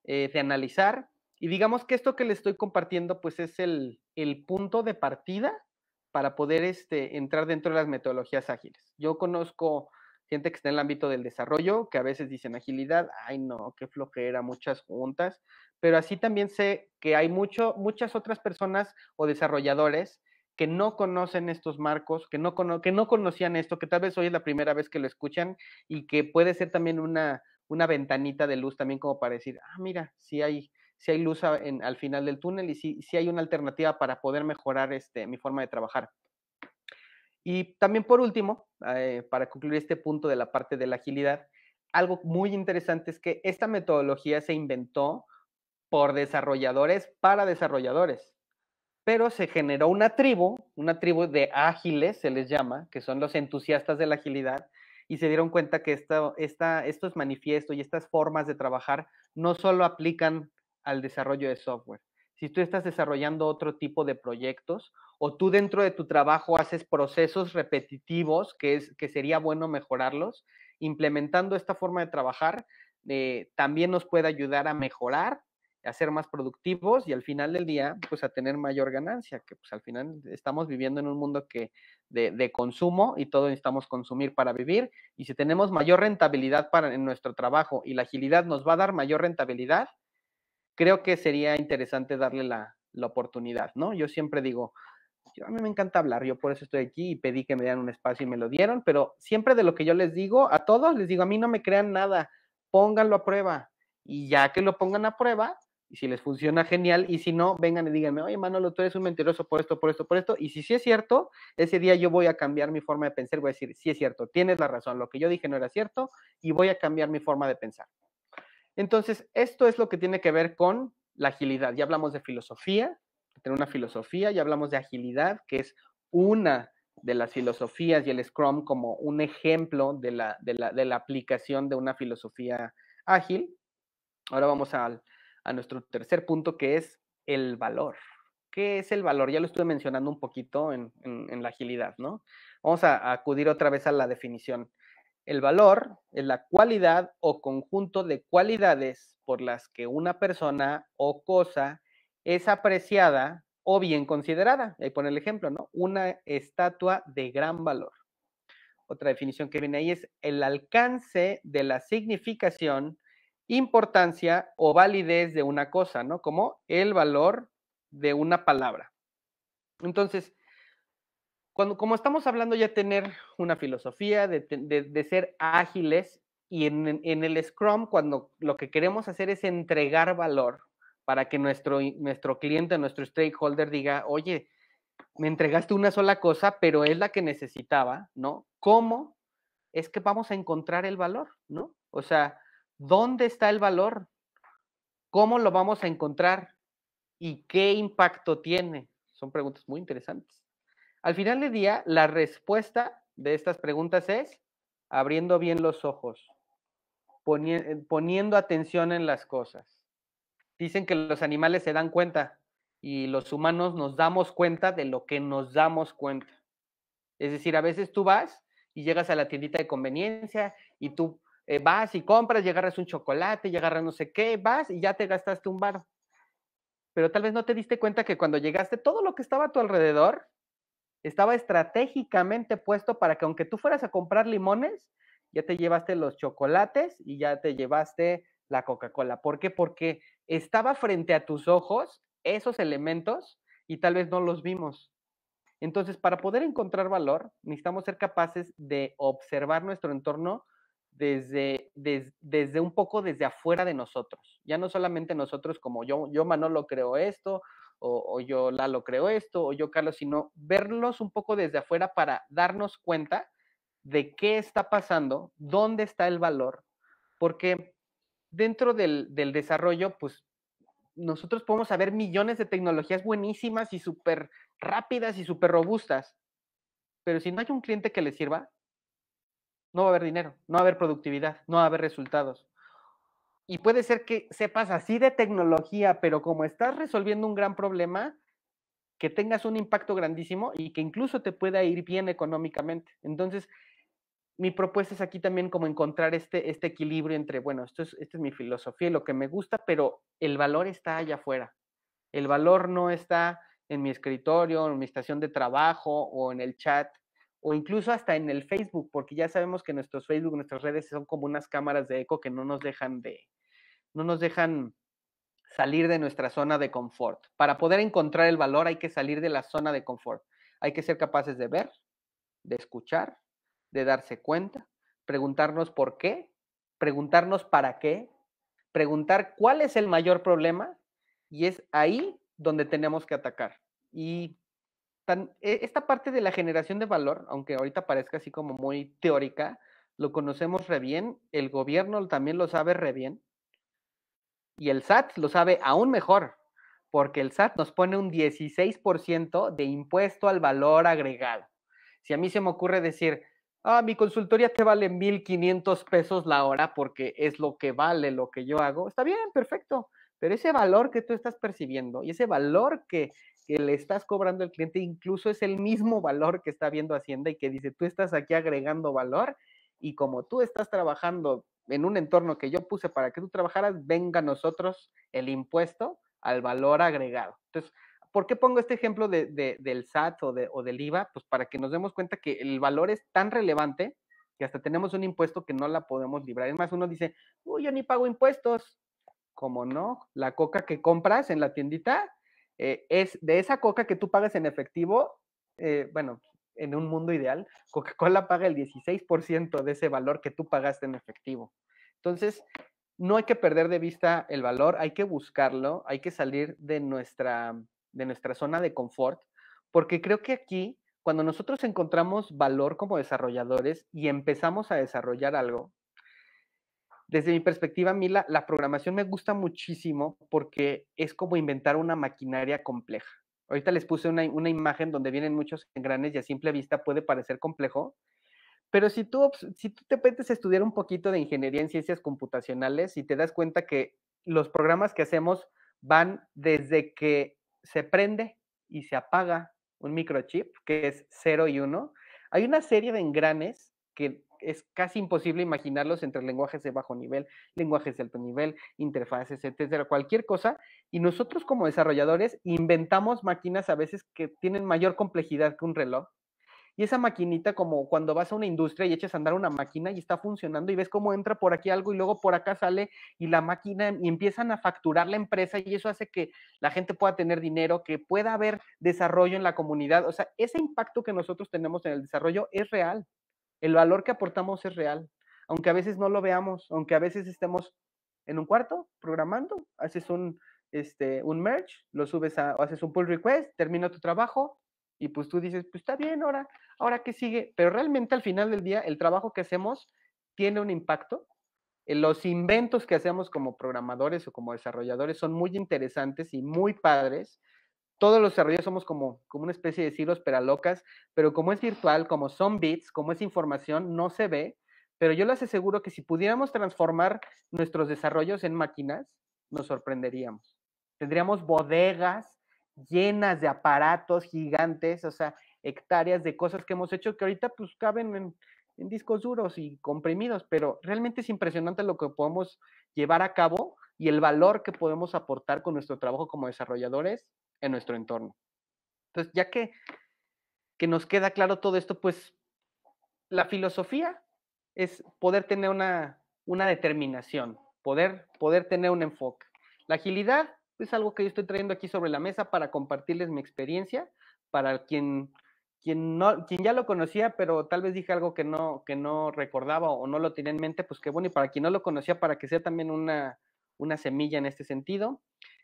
de analizar, y digamos que esto que les estoy compartiendo, pues es el punto de partida para poder entrar dentro de las metodologías ágiles. Yo conozco gente que está en el ámbito del desarrollo, que a veces dicen agilidad, ay no, qué flojera, muchas juntas, pero así también sé que hay muchas otras personas o desarrolladores que no conocen estos marcos, que no conocían esto, que tal vez hoy es la primera vez que lo escuchan y que puede ser también una ventanita de luz también como para decir, ah, mira, sí hay luz al final del túnel y sí hay una alternativa para poder mejorar mi forma de trabajar. Y también por último, para concluir este punto de la parte de la agilidad, algo muy interesante es que esta metodología se inventó por desarrolladores para desarrolladores, pero se generó una tribu de ágiles, se les llama, que son los entusiastas de la agilidad, y se dieron cuenta que estos manifiestos y estas formas de trabajar no solo aplican al desarrollo de software. Si tú estás desarrollando otro tipo de proyectos o tú dentro de tu trabajo haces procesos repetitivos, que sería bueno mejorarlos, implementando esta forma de trabajar, también nos puede ayudar a mejorar, a ser más productivos y al final del día, pues a tener mayor ganancia, que pues al final estamos viviendo en un mundo de consumo y todos necesitamos consumir para vivir, y si tenemos mayor rentabilidad en nuestro trabajo y la agilidad nos va a dar mayor rentabilidad, creo que sería interesante darle la oportunidad, ¿no? Yo siempre digo, a mí me encanta hablar, yo por eso estoy aquí y pedí que me dieran un espacio y me lo dieron, pero siempre de lo que yo les digo, a todos les digo, a mí no me crean nada, pónganlo a prueba, y ya que lo pongan a prueba, y si les funciona, genial, y si no, vengan y díganme, oye, Manolo, tú eres un mentiroso por esto, por esto, por esto, y si sí es cierto, ese día yo voy a cambiar mi forma de pensar, voy a decir, sí es cierto, tienes la razón, lo que yo dije no era cierto, y voy a cambiar mi forma de pensar. Entonces, esto es lo que tiene que ver con la agilidad. Ya hablamos de filosofía, de tener una filosofía, ya hablamos de agilidad, que es una de las filosofías, y el Scrum como un ejemplo de la aplicación de una filosofía ágil. Ahora vamos a nuestro tercer punto, que es el valor. ¿Qué es el valor? Ya lo estuve mencionando un poquito en la agilidad, ¿no? Vamos a acudir otra vez a la definición. El valor es la cualidad o conjunto de cualidades por las que una persona o cosa es apreciada o bien considerada. Ahí pone el ejemplo, ¿no? Una estatua de gran valor. Otra definición que viene ahí es el alcance de la significación, importancia o validez de una cosa, ¿no? Como el valor de una palabra. Entonces, como estamos hablando ya de tener una filosofía, de ser ágiles, y en el Scrum, cuando lo que queremos hacer es entregar valor para que nuestro cliente, nuestro stakeholder diga, oye, me entregaste una sola cosa, pero es la que necesitaba, ¿no? ¿Cómo es que vamos a encontrar el valor, ¿no? O sea, ¿dónde está el valor? ¿Cómo lo vamos a encontrar? ¿Y qué impacto tiene? Son preguntas muy interesantes. Al final del día, la respuesta de estas preguntas es abriendo bien los ojos, poniendo atención en las cosas. Dicen que los animales se dan cuenta y los humanos nos damos cuenta de lo que nos damos cuenta. Es decir, a veces tú vas y llegas a la tiendita de conveniencia y tú vas y compras y agarras un chocolate y agarras no sé qué, vas y ya te gastaste un varo. Pero tal vez no te diste cuenta que cuando llegaste todo lo que estaba a tu alrededor estaba estratégicamente puesto para que aunque tú fueras a comprar limones, ya te llevaste los chocolates y ya te llevaste la Coca-Cola. ¿Por qué? Porque estaba frente a tus ojos esos elementos y tal vez no los vimos. Entonces, para poder encontrar valor, necesitamos ser capaces de observar nuestro entorno desde un poco desde afuera de nosotros. Ya no solamente nosotros como yo Manolo creo esto, o yo Lalo creo esto, o yo Carlos, sino verlos un poco desde afuera para darnos cuenta de qué está pasando, dónde está el valor, porque dentro del desarrollo, pues nosotros podemos saber millones de tecnologías buenísimas y súper rápidas y súper robustas, pero si no hay un cliente que le sirva, no va a haber dinero, no va a haber productividad, no va a haber resultados. Y puede ser que sepas así de tecnología, pero como estás resolviendo un gran problema, que tengas un impacto grandísimo y que incluso te pueda ir bien económicamente. Entonces, mi propuesta es aquí también como encontrar este equilibrio entre, bueno, esta es mi filosofía y lo que me gusta, pero el valor está allá afuera. El valor no está en mi escritorio, en mi estación de trabajo o en el chat o incluso hasta en el Facebook, porque ya sabemos que nuestros Facebook, nuestras redes son como unas cámaras de eco que no nos dejan salir de nuestra zona de confort. Para poder encontrar el valor hay que salir de la zona de confort. Hay que ser capaces de ver, de escuchar, de darse cuenta, preguntarnos por qué, preguntarnos para qué, preguntar cuál es el mayor problema y es ahí donde tenemos que atacar. Y esta parte de la generación de valor, aunque ahorita parezca así como muy teórica, lo conocemos re bien, el gobierno también lo sabe re bien y el SAT lo sabe aún mejor, porque el SAT nos pone un 16% de impuesto al valor agregado. Si a mí se me ocurre decir, mi consultoría te vale 1,500 pesos la hora porque es lo que vale lo que yo hago, está bien, perfecto, pero ese valor que tú estás percibiendo y ese valor que le estás cobrando al cliente incluso es el mismo valor que está viendo Hacienda y que dice, tú estás aquí agregando valor y como tú estás trabajando en un entorno que yo puse para que tú trabajaras, venga a nosotros el impuesto al valor agregado. Entonces, ¿por qué pongo este ejemplo del SAT o del IVA? Pues para que nos demos cuenta que el valor es tan relevante que hasta tenemos un impuesto que no la podemos librar. Es más, uno dice, uy, yo ni pago impuestos. ¿Cómo no? La coca que compras en la tiendita es de esa coca que tú pagas en efectivo, bueno, en un mundo ideal, Coca-Cola paga el 16% de ese valor que tú pagaste en efectivo. Entonces, no hay que perder de vista el valor, hay que buscarlo, hay que salir de nuestra zona de confort, porque creo que aquí, cuando nosotros encontramos valor como desarrolladores y empezamos a desarrollar algo, desde mi perspectiva, a mí la programación me gusta muchísimo porque es como inventar una maquinaria compleja. Ahorita les puse una imagen donde vienen muchos engranes y a simple vista puede parecer complejo, pero si tú te metes a estudiar un poquito de ingeniería en ciencias computacionales y te das cuenta que los programas que hacemos van desde que se prende y se apaga un microchip, que es 0 y 1, hay una serie de engranes que es casi imposible imaginarlos entre lenguajes de bajo nivel, lenguajes de alto nivel, interfaces, etcétera, cualquier cosa. Y nosotros como desarrolladores inventamos máquinas a veces que tienen mayor complejidad que un reloj y esa maquinita, como cuando vas a una industria y echas a andar una máquina y está funcionando y ves cómo entra por aquí algo y luego por acá sale y la máquina y empiezan a facturar la empresa y eso hace que la gente pueda tener dinero, que pueda haber desarrollo en la comunidad. O sea, ese impacto que nosotros tenemos en el desarrollo es real. El valor que aportamos es real. Aunque a veces no lo veamos, aunque a veces estemos en un cuarto programando, haces un merge, lo subes haces un pull request, termina tu trabajo y pues tú dices, pues está bien, ahora qué sigue. Pero realmente al final del día, el trabajo que hacemos tiene un impacto. Los inventos que hacemos como programadores o como desarrolladores son muy interesantes y muy padres. Todos los desarrolladores somos como una especie de silos peralocas, pero como es virtual, como son bits, como es información, no se ve. Pero yo les aseguro que si pudiéramos transformar nuestros desarrollos en máquinas, nos sorprenderíamos. Tendríamos bodegas llenas de aparatos gigantes, o sea, hectáreas de cosas que hemos hecho que ahorita pues caben en discos duros y comprimidos, pero realmente es impresionante lo que podemos llevar a cabo y el valor que podemos aportar con nuestro trabajo como desarrolladores en nuestro entorno. Entonces, ya que que nos queda claro todo esto, pues la filosofía es poder tener una determinación, poder tener un enfoque. La agilidad es algo que yo estoy trayendo aquí sobre la mesa para compartirles mi experiencia, para quien ya lo conocía, pero tal vez dije algo que no recordaba o no lo tenía en mente, pues qué bueno, y para quien no lo conocía, para que sea también una semilla en este sentido.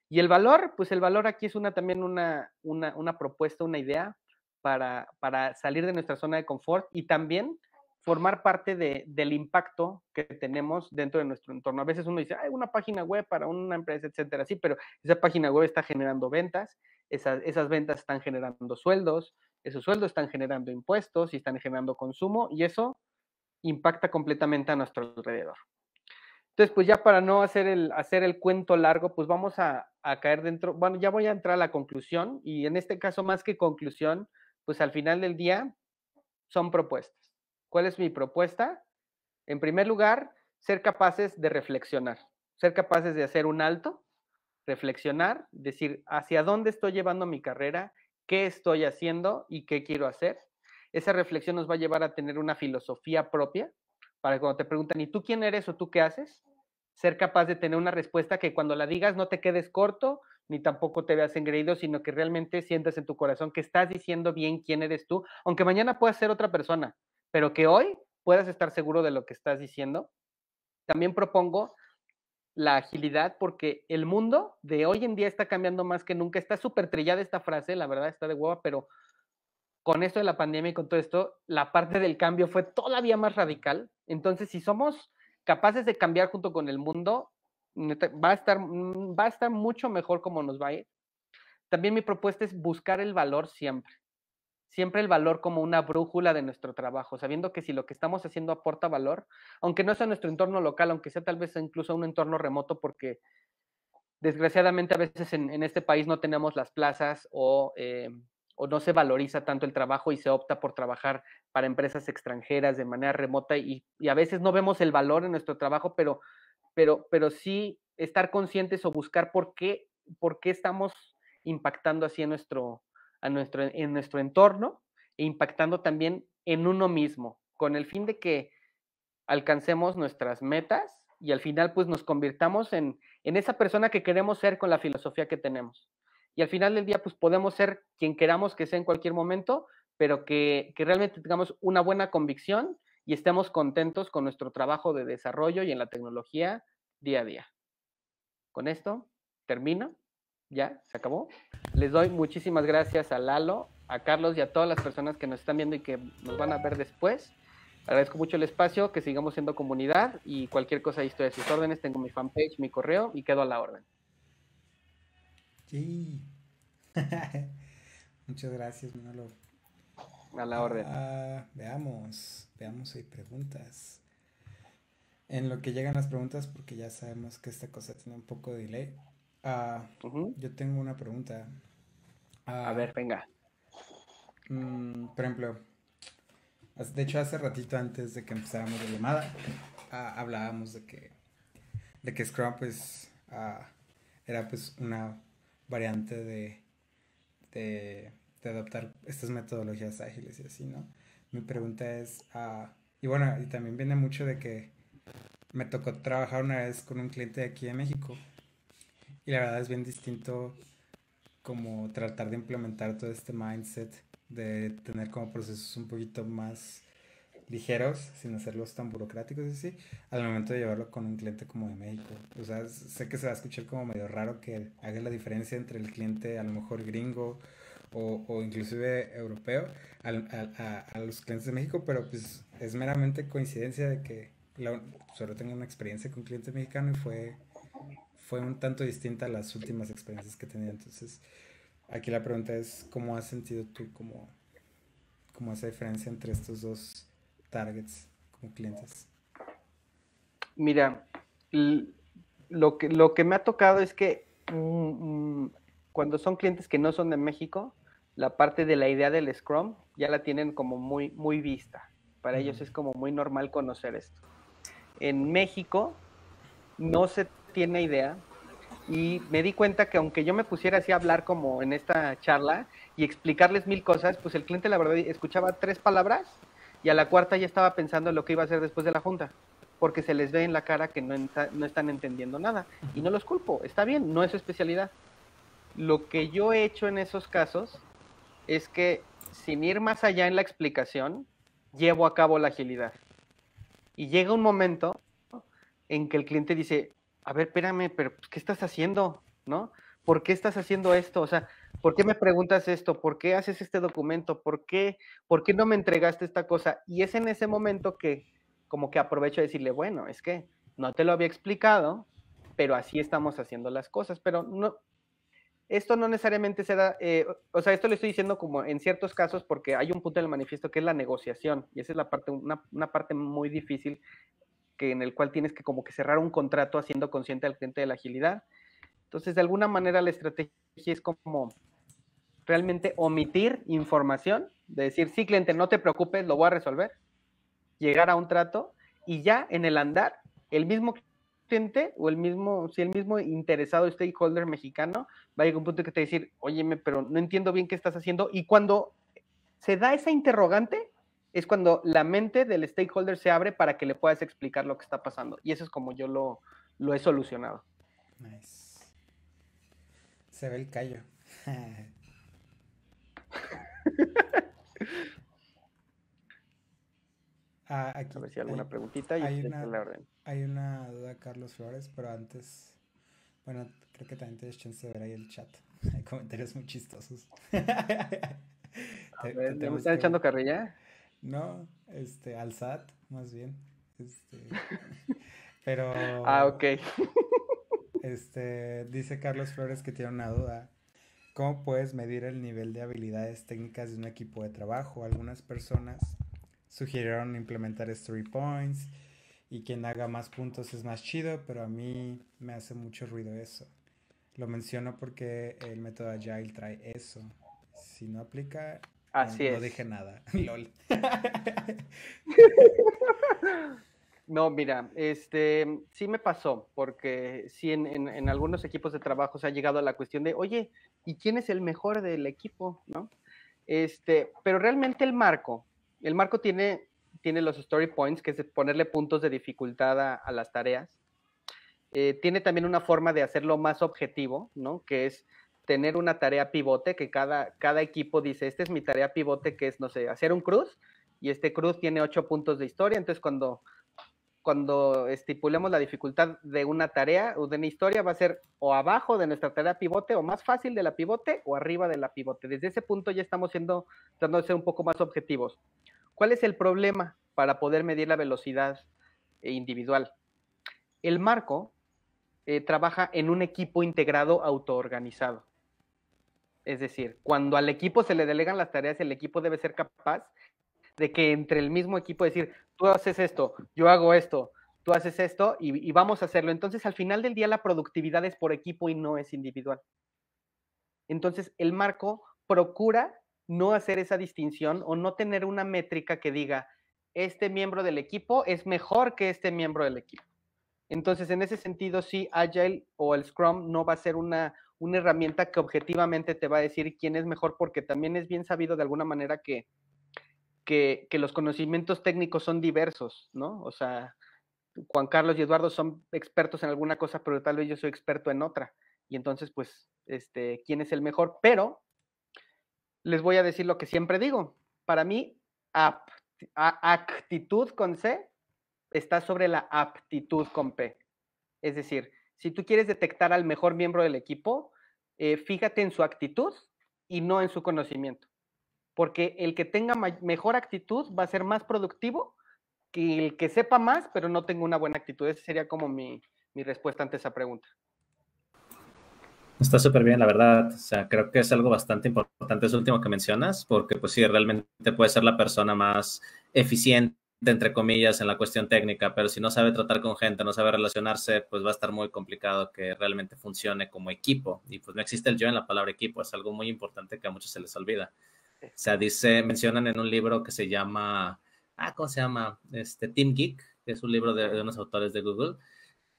Y el valor, pues el valor aquí es también una propuesta, una idea para salir de nuestra zona de confort y también formar parte del impacto que tenemos dentro de nuestro entorno. A veces uno dice, hay una página web para una empresa, etcétera. Sí, pero esa página web está generando ventas, esas ventas están generando sueldos, esos sueldos están generando impuestos y están generando consumo y eso impacta completamente a nuestro alrededor. Entonces, pues ya para no hacer el cuento largo, pues vamos a caer dentro, bueno, ya voy a entrar a la conclusión y en este caso más que conclusión, pues al final del día son propuestas. ¿Cuál es mi propuesta? En primer lugar, ser capaces de reflexionar, ser capaces de hacer un alto, reflexionar, decir hacia dónde estoy llevando mi carrera, qué estoy haciendo y qué quiero hacer. Esa reflexión nos va a llevar a tener una filosofía propia para cuando te preguntan, ¿y tú quién eres o tú qué haces? Ser capaz de tener una respuesta que cuando la digas no te quedes corto ni tampoco te veas engreído, sino que realmente sientas en tu corazón que estás diciendo bien quién eres tú, aunque mañana puedas ser otra persona, pero que hoy puedas estar seguro de lo que estás diciendo. También propongo la agilidad porque el mundo de hoy en día está cambiando más que nunca. Está súper trillada esta frase, la verdad está de hueva, pero con esto de la pandemia y con todo esto, la parte del cambio fue todavía más radical. Entonces, si somos capaces de cambiar junto con el mundo, va a estar mucho mejor como nos va a ir. También mi propuesta es buscar el valor siempre. Siempre el valor como una brújula de nuestro trabajo, sabiendo que si lo que estamos haciendo aporta valor, aunque no sea nuestro entorno local, aunque sea tal vez incluso un entorno remoto, porque desgraciadamente a veces en este país no tenemos las plazas o no se valoriza tanto el trabajo y se opta por trabajar para empresas extranjeras de manera remota y a veces no vemos el valor en nuestro trabajo, pero sí estar conscientes o buscar por qué estamos impactando así en nuestro entorno e impactando también en uno mismo, con el fin de que alcancemos nuestras metas y al final pues nos convirtamos en esa persona que queremos ser con la filosofía que tenemos. Y al final del día pues podemos ser quien queramos que sea en cualquier momento, pero que realmente tengamos una buena convicción y estemos contentos con nuestro trabajo de desarrollo y en la tecnología día a día. Con esto termino, ya, se acabó. Les doy muchísimas gracias a Lalo, a Carlos y a todas las personas que nos están viendo y que nos van a ver después. Agradezco mucho el espacio, que sigamos siendo comunidad y cualquier cosa ahí estoy a sus órdenes. Tengo mi fanpage, mi correo y quedo a la orden. Sí. Muchas gracias, Manolo. A la orden. Veamos si hay preguntas. En lo que llegan las preguntas, porque ya sabemos que esta cosa tiene un poco de delay. Yo tengo una pregunta. A ver, venga. Por ejemplo, de hecho hace ratito antes de que empezáramos la llamada, hablábamos de que Scrum pues era pues una variante de adoptar estas metodologías ágiles y así, ¿no? Mi pregunta es, y bueno, y también viene mucho de que me tocó trabajar una vez con un cliente de aquí de México y la verdad es bien distinto como tratar de implementar todo este mindset de tener como procesos un poquito más ligeros, sin hacerlos tan burocráticos y así, al momento de llevarlo con un cliente como de México. O sea, sé que se va a escuchar como medio raro que haga la diferencia entre el cliente a lo mejor gringo o inclusive europeo a los clientes de México, pero pues es meramente coincidencia de que solo tengo una experiencia con un cliente mexicano y fue un tanto distinta a las últimas experiencias que tenía. Entonces, aquí la pregunta es, ¿cómo has sentido tú como esa diferencia entre estos dos targets como clientes? Mira, lo que me ha tocado es que cuando son clientes que no son de México, la parte de la idea del Scrum ya la tienen como muy, muy vista. Para ellos es como muy normal conocer esto. En México no se tiene idea Y me di cuenta que aunque yo me pusiera así a hablar como en esta charla y explicarles 1000 cosas, pues el cliente la verdad escuchaba 3 palabras y a la cuarta ya estaba pensando en lo que iba a hacer después de la junta, porque se les ve en la cara que no están entendiendo nada. Y no los culpo, está bien, no es su especialidad. Lo que yo he hecho en esos casos es que, sin ir más allá en la explicación, llevo a cabo la agilidad. Y llega un momento en que el cliente dice, a ver, espérame, pero ¿qué estás haciendo? ¿No? ¿Por qué estás haciendo esto? O sea, ¿por qué me preguntas esto? ¿Por qué haces este documento? ¿Por qué no me entregaste esta cosa? Y es en ese momento que como que aprovecho de decirle, bueno, es que no te lo había explicado, pero así estamos haciendo las cosas. Pero no, esto no necesariamente será, o sea, esto le estoy diciendo como en ciertos casos porque hay un punto en el manifiesto que es la negociación y esa es la parte, una parte muy difícil que en el cual tienes que como que cerrar un contrato haciendo consciente al cliente de la agilidad. Entonces, de alguna manera la estrategia es como realmente omitir información, de decir, sí, cliente, no te preocupes, lo voy a resolver, llegar a un trato y ya en el andar, el mismo cliente o el mismo, si el mismo interesado stakeholder mexicano va a llegar a un punto que te va a decir, óyeme, pero no entiendo bien qué estás haciendo. Y cuando se da esa interrogante, es cuando la mente del stakeholder se abre para que le puedas explicar lo que está pasando. Y eso es como yo lo he solucionado. Nice. Se ve el callo. A Aquí ver si hay alguna preguntita y hay estoy una, en la orden. hay una duda, Carlos Flores, pero antes, bueno, creo que también tienes chance de ver ahí el chat. Hay comentarios muy chistosos. A ver, Te ¿ya me tenemos están que... echando carrilla? No, al SAT, más bien. Este, Ah, pero, ok. dice Carlos Flores que tiene una duda. ¿Cómo puedes medir el nivel de habilidades técnicas de un equipo de trabajo? Algunas personas sugirieron implementar story points y quien haga más puntos es más chido, pero a mí me hace mucho ruido eso. Lo menciono porque el método Agile trae eso. Si no aplica, Así no dije es. nada. LOL. No, mira, sí me pasó, porque sí en algunos equipos de trabajo se ha llegado a la cuestión de, oye, ¿y quién es el mejor del equipo? ¿No? Pero realmente el marco tiene los story points, que es ponerle puntos de dificultad a las tareas. Tiene también una forma de hacerlo más objetivo, ¿no? Que es tener una tarea pivote, que cada equipo dice, esta es mi tarea pivote, que es, no sé, hacer un cruz, y este cruz tiene 8 puntos de historia, entonces cuando estipulemos la dificultad de una tarea o de una historia, va a ser o abajo de nuestra tarea pivote, o más fácil de la pivote, o arriba de la pivote. Desde ese punto ya estamos tratando de ser un poco más objetivos. ¿Cuál es el problema para poder medir la velocidad individual? El marco trabaja en un equipo integrado autoorganizado. Es decir, cuando al equipo se le delegan las tareas, el equipo debe ser capaz de que entre el mismo equipo decir, tú haces esto, yo hago esto, tú haces esto y vamos a hacerlo. Entonces, al final del día, la productividad es por equipo y no es individual. Entonces, el marco procura no hacer esa distinción o no tener una métrica que diga, este miembro del equipo es mejor que este miembro del equipo. Entonces, en ese sentido, sí, Agile o el Scrum no va a ser una herramienta que objetivamente te va a decir quién es mejor, porque también es bien sabido de alguna manera que los conocimientos técnicos son diversos, ¿no? O sea, Juan Carlos y Eduardo son expertos en alguna cosa, pero tal vez yo soy experto en otra. Y entonces, pues, ¿quién es el mejor? Pero les voy a decir lo que siempre digo. Para mí, actitud con C está sobre la aptitud con P. Es decir, si tú quieres detectar al mejor miembro del equipo, fíjate en su actitud y no en su conocimiento. Porque el que tenga mejor actitud va a ser más productivo que el que sepa más, pero no tenga una buena actitud. Esa sería como mi respuesta ante esa pregunta. Está súper bien, la verdad. O sea, creo que es algo bastante importante eso último que mencionas, porque pues sí, realmente puede ser la persona más eficiente, entre comillas, en la cuestión técnica, pero si no sabe tratar con gente, no sabe relacionarse, pues va a estar muy complicado que realmente funcione como equipo. Y pues no existe el yo en la palabra equipo, es algo muy importante que a muchos se les olvida. O sea, mencionan en un libro que se llama, ¿cómo se llama? Team Geek, que es un libro de unos autores de Google,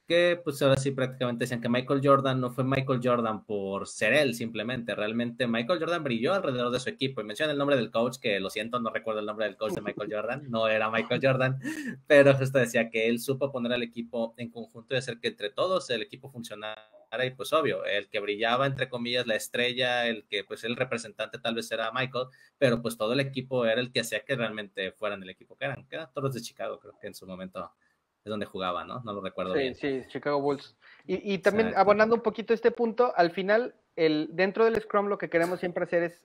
que pues ahora sí prácticamente decían que Michael Jordan no fue Michael Jordan por ser él simplemente, realmente Michael Jordan brilló alrededor de su equipo, y menciona el nombre del coach, que lo siento, no recuerdo el nombre del coach de Michael Jordan, no era Michael Jordan, pero justo decía que él supo poner al equipo en conjunto y hacer que entre todos el equipo funcionara, y pues obvio, el que brillaba entre comillas, la estrella, el que pues el representante tal vez era Michael, pero pues todo el equipo era el que hacía que realmente fueran el equipo que eran todos de Chicago, creo que en su momento es donde jugaba, ¿no? No lo recuerdo Sí, bien. sí, Chicago Bulls. Y también Exacto. abonando un poquito este punto, al final, dentro del Scrum lo que queremos siempre hacer es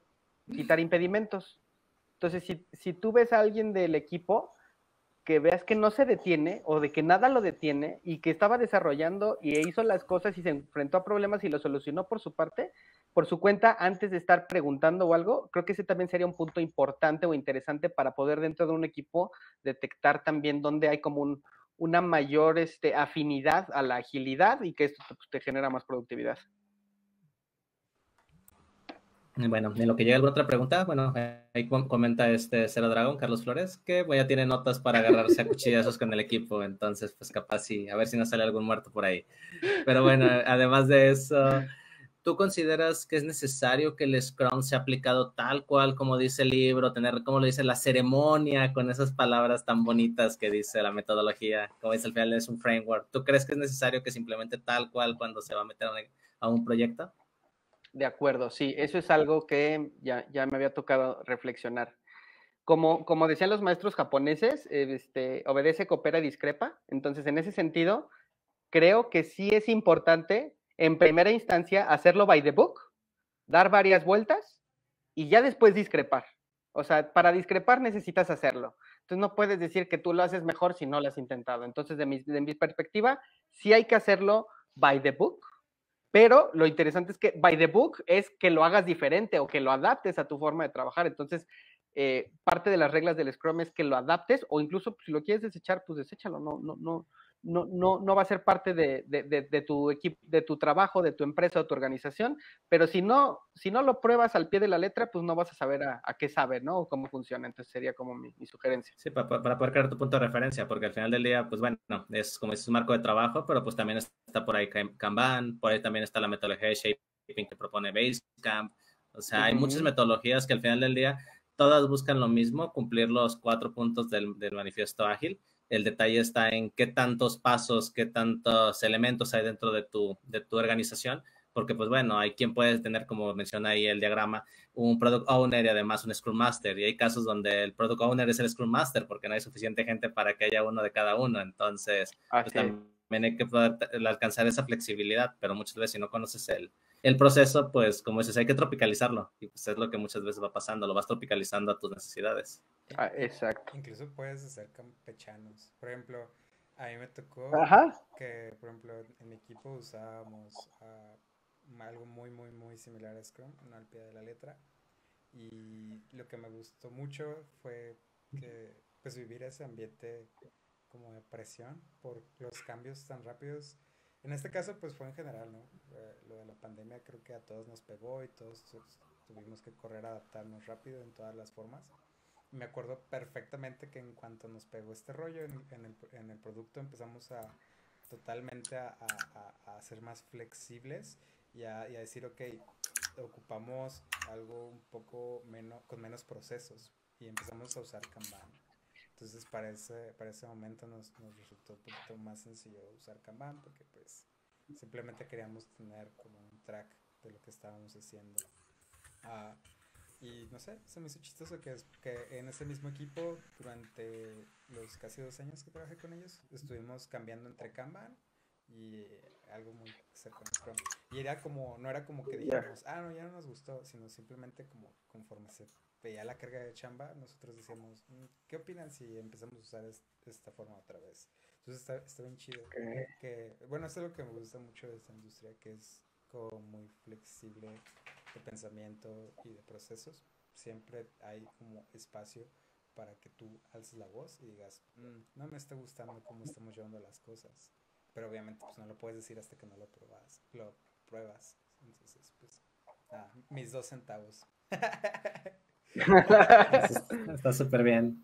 quitar impedimentos. Entonces, si tú ves a alguien del equipo que veas que no se detiene o de que nada lo detiene y que estaba desarrollando y hizo las cosas y se enfrentó a problemas y lo solucionó por su parte, por su cuenta, antes de estar preguntando o algo, creo que ese también sería un punto importante o interesante para poder dentro de un equipo detectar también dónde hay como una mayor afinidad a la agilidad y que esto pues, te genera más productividad. Bueno, en lo que llega alguna otra pregunta, bueno, ahí comenta Cero Dragón, Carlos Flores, que bueno, ya tiene notas para agarrarse a cuchillazos con el equipo, entonces pues capaz sí, a ver si no sale algún muerto por ahí. Pero bueno, además de eso, ¿tú consideras que es necesario que el Scrum sea aplicado tal cual como dice el libro, tener, como lo dice, la ceremonia con esas palabras tan bonitas que dice la metodología? Como dice al final, es un framework. ¿Tú crees que es necesario que se implemente tal cual cuando se va a meter a un proyecto? De acuerdo, sí, eso es algo que ya me había tocado reflexionar. Como decían los maestros japoneses, obedece, coopera, discrepa. Entonces, en ese sentido, creo que sí es importante, en primera instancia, hacerlo by the book, dar varias vueltas y ya después discrepar. O sea, para discrepar necesitas hacerlo. Entonces, no puedes decir que tú lo haces mejor si no lo has intentado. Entonces, de mi perspectiva, sí hay que hacerlo by the book, pero lo interesante es que by the book es que lo hagas diferente o que lo adaptes a tu forma de trabajar. Entonces, parte de las reglas del Scrum es que lo adaptes o incluso si lo quieres desechar, pues deséchalo. No va a ser parte de tu equipo, de tu trabajo, de tu empresa o tu organización, pero si no lo pruebas al pie de la letra, pues no vas a saber a qué sabe, ¿no? O cómo funciona. Entonces sería como mi sugerencia. Sí, para poder crear tu punto de referencia, porque al final del día, pues bueno, es como es un marco de trabajo, pero pues también está por ahí Kanban, por ahí también está la metodología de Shaping que propone Basecamp. O sea, hay muchas metodologías que al final del día todas buscan lo mismo, cumplir los 4 puntos del manifiesto ágil. El detalle está en qué tantos pasos, qué tantos elementos hay dentro de tu organización, porque pues bueno, hay quien puede tener, como menciona ahí el diagrama, un Product Owner y además un Scrum Master, y hay casos donde el Product Owner es el Scrum Master porque no hay suficiente gente para que haya uno de cada uno, entonces pues también hay que poder alcanzar esa flexibilidad, pero muchas veces si no conoces el proceso, pues como dices, hay que tropicalizarlo, y pues es lo que muchas veces va pasando, lo vas tropicalizando a tus necesidades. Exacto. Incluso puedes hacer campechanos. Por ejemplo, a mí me tocó que, por ejemplo, en mi equipo usábamos algo muy, muy, muy similar a Scrum, no al pie de la letra. Y lo que me gustó mucho fue que, pues, vivir ese ambiente como de presión por los cambios tan rápidos. En este caso, pues fue en general, ¿no? Lo de la pandemia creo que a todos nos pegó y todos tuvimos que correr a adaptarnos rápido en todas las formas. Me acuerdo perfectamente que en cuanto nos pegó este rollo en el producto empezamos a totalmente a ser más flexibles y a decir, ok, ocupamos algo un poco menos, con menos procesos y empezamos a usar Kanban. Entonces para ese momento nos resultó un poquito más sencillo usar Kanban porque pues simplemente queríamos tener como un track de lo que estábamos haciendo. Y no sé, se me hizo chistoso que en ese mismo equipo, durante los casi 2 años que trabajé con ellos, estuvimos cambiando entre Kanban y algo muy cercano a Scrum. Y era como, no era como que dijéramos, no, ya no nos gustó, sino simplemente como conforme se veía la carga de chamba, nosotros decíamos, ¿qué opinan si empezamos a usar esta forma otra vez? Entonces está bien chido. Que, bueno, eso es lo que me gusta mucho de esta industria, que es como muy flexible de pensamiento y de procesos. Siempre hay como espacio para que tú alces la voz y digas, no me está gustando cómo estamos llevando las cosas. Pero obviamente pues no lo puedes decir hasta que no lo pruebas. Entonces, pues, mis 2 centavos. Está súper bien.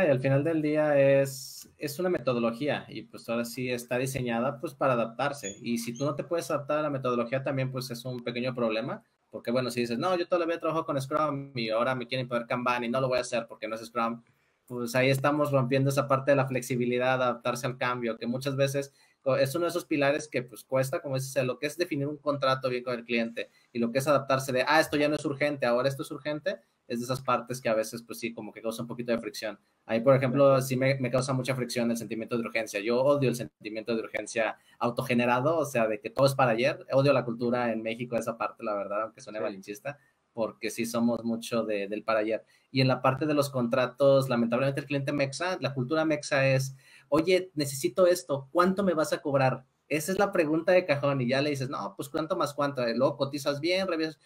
Y al final del día es una metodología y pues ahora sí está diseñada pues para adaptarse. Y si tú no te puedes adaptar a la metodología también pues es un pequeño problema. Porque bueno, si dices, no, yo todavía trabajo con Scrum y ahora me quieren poner Kanban y no lo voy a hacer porque no es Scrum, pues ahí estamos rompiendo esa parte de la flexibilidad, adaptarse al cambio, que muchas veces es uno de esos pilares que pues cuesta, como dices, lo que es definir un contrato bien con el cliente y lo que es adaptarse de, esto ya no es urgente, ahora esto es urgente, es de esas partes que a veces pues sí, como que causa un poquito de fricción. Ahí, por ejemplo, sí me causa mucha fricción el sentimiento de urgencia. Yo odio el sentimiento de urgencia autogenerado, o sea, de que todo es para ayer. Odio la cultura en México, esa parte, la verdad, aunque suene malinchista, porque sí somos mucho del para ayer. Y en la parte de los contratos, lamentablemente el cliente mexa, la cultura mexa es, oye, necesito esto, ¿cuánto me vas a cobrar? Esa es la pregunta de cajón y ya le dices, no, pues cuánto más cuánto, luego cotizas bien, revisas,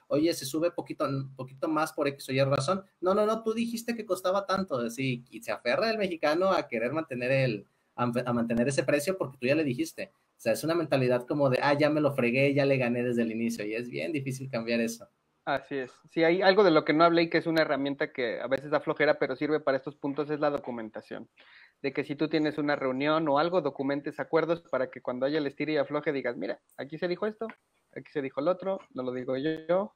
oye, se sube poquito más por X o Y razón. No, tú dijiste que costaba tanto, así, y se aferra el mexicano a querer a mantener ese precio porque tú ya le dijiste. O sea, es una mentalidad como de, ya me lo fregué, ya le gané desde el inicio, y es bien difícil cambiar eso. Así es. Sí, hay algo de lo que no hablé y que es una herramienta que a veces da flojera, pero sirve para estos puntos, es la documentación. De que si tú tienes una reunión o algo, documentes acuerdos para que cuando haya el estire y afloje digas, mira, aquí se dijo esto, aquí se dijo el otro, no lo digo yo,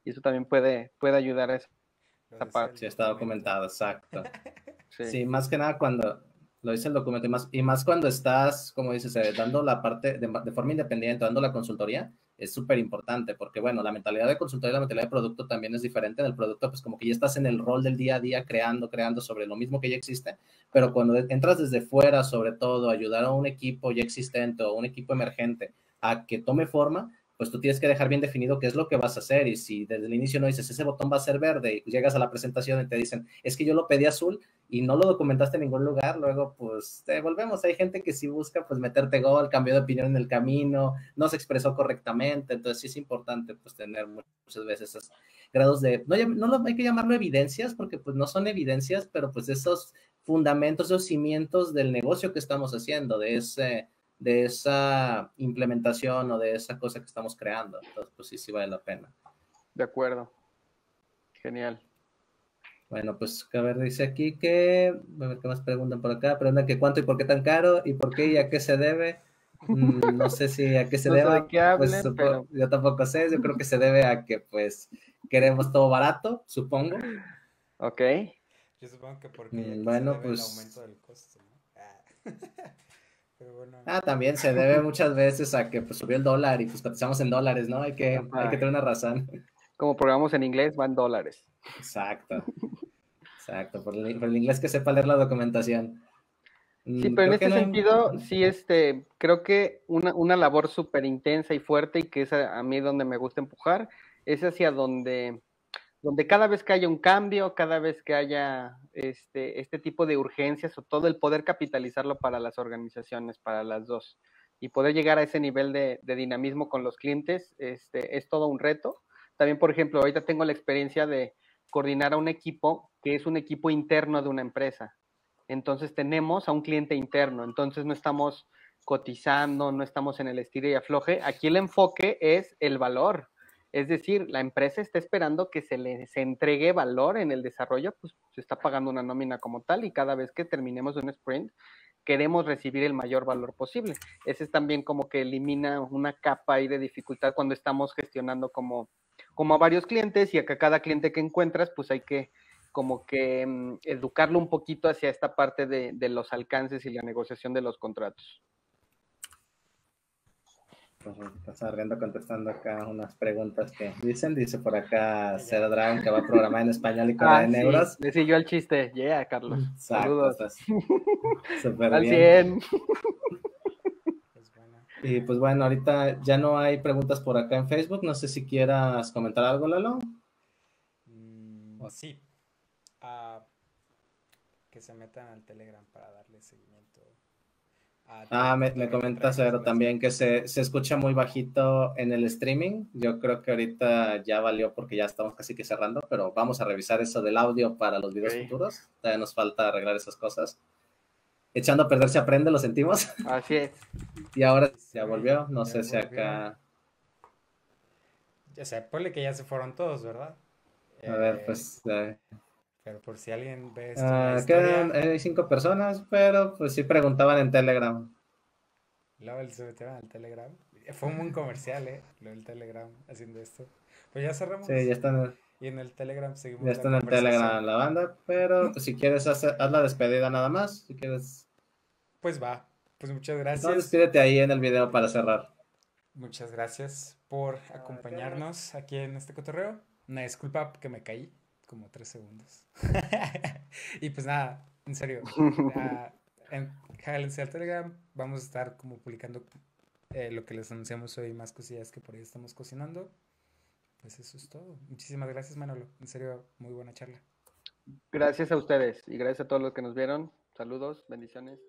y eso también puede ayudar a esa parte. Sí, está documentado, exacto. Sí, más que nada cuando lo dice el documento y más cuando estás, como dices, dando la parte de forma independiente, dando la consultoría, es súper importante porque, bueno, la mentalidad de consultoría y la mentalidad de producto también es diferente. En el producto, pues como que ya estás en el rol del día a día creando sobre lo mismo que ya existe, pero cuando entras desde fuera, sobre todo, ayudar a un equipo ya existente o un equipo emergente a que tome forma, pues tú tienes que dejar bien definido qué es lo que vas a hacer y si desde el inicio no dices, ese botón va a ser verde y llegas a la presentación y te dicen, es que yo lo pedí azul, y no lo documentaste en ningún lugar, luego pues volvemos, hay gente que sí busca pues meterte gol, cambió de opinión en el camino, no se expresó correctamente, entonces sí es importante pues tener muchas veces esos grados de, no hay que llamarlo evidencias, porque pues no son evidencias, pero pues esos fundamentos, esos cimientos del negocio que estamos haciendo, de esa implementación o de esa cosa que estamos creando, entonces pues sí vale la pena. De acuerdo. Genial. Bueno, pues a ver, dice aquí que, a ver qué más preguntan por acá, preguntan que cuánto y por qué tan caro y por qué y a qué se debe. No sé si a qué se debe, de qué hablen, pues pero... yo tampoco sé, yo creo que se debe a que pues queremos todo barato, supongo. Ok. Yo supongo que porque bueno, se debe pues... el aumento del costo, ¿no? Pero bueno. también se debe muchas veces a que pues subió el dólar y pues cotizamos en dólares, ¿no? Hay que tener una razón. Como programamos en inglés, van dólares. Exacto, por el inglés que sepa leer la documentación. Sí, pero en este sentido, sí, creo que una labor súper intensa y fuerte y que es a mí donde me gusta empujar, es hacia donde cada vez que haya un cambio, cada vez que haya este tipo de urgencias o todo el poder capitalizarlo para las organizaciones, para las dos, y poder llegar a ese nivel de dinamismo con los clientes, es todo un reto. También, por ejemplo, ahorita tengo la experiencia de coordinar a un equipo que es un equipo interno de una empresa. Entonces tenemos a un cliente interno, entonces no estamos cotizando, no estamos en el estire y afloje. Aquí el enfoque es el valor. Es decir, la empresa está esperando que se les entregue valor en el desarrollo, pues se está pagando una nómina como tal y cada vez que terminemos un sprint queremos recibir el mayor valor posible. Ese es también como que elimina una capa ahí de dificultad cuando estamos gestionando como a varios clientes y a cada cliente que encuentras, pues hay que como que educarlo un poquito hacia esta parte de los alcances y la negociación de los contratos. Pues estás ardiendo contestando acá unas preguntas que dice por acá Cero Dragon que va a programar en español y cobrar en euros. Le siguió el chiste, Carlos. Exacto, saludos. Súper Al 100. Y pues bueno, ahorita ya no hay preguntas por acá en Facebook, no sé si quieras comentar algo, Lalo. Sí. Que se metan al Telegram para darle seguimiento. Me comenta Cero también que se escucha muy bajito en el streaming. Yo creo que ahorita ya valió porque ya estamos casi que cerrando, pero vamos a revisar eso del audio para los videos futuros. Todavía nos falta arreglar esas cosas. Echando a perder se aprende, lo sentimos. Así es. Y ahora ya volvió, no sé si acá... Ya sé, ponle que ya se fueron todos, ¿verdad? A ver, pues... Pero por si alguien ve esto en la Quedan historia, 5 personas, pero pues sí preguntaban en Telegram. luego se metieron al Telegram. Fue un buen comercial, lo del Telegram haciendo esto. Pues ya Sí, cerramos. ya están, Y en el Telegram ya seguimos la están en Telegram conversación. la banda, pero pues si quieres haz la despedida nada más, si quieres. Pues va. Pues muchas Si no, gracias. despídete ahí en el video para cerrar. Muchas gracias por acompañarnos aquí en este cotorreo. Una disculpa que me caí como 3 segundos. Y pues nada, en serio. ah, Jálense al Telegram. Vamos a estar como publicando lo que les anunciamos hoy, más cosillas que por ahí estamos cocinando. Pues eso es todo. Muchísimas gracias, Manolo. En serio, muy buena charla. Gracias a ustedes y gracias a todos los que nos vieron. Saludos, bendiciones.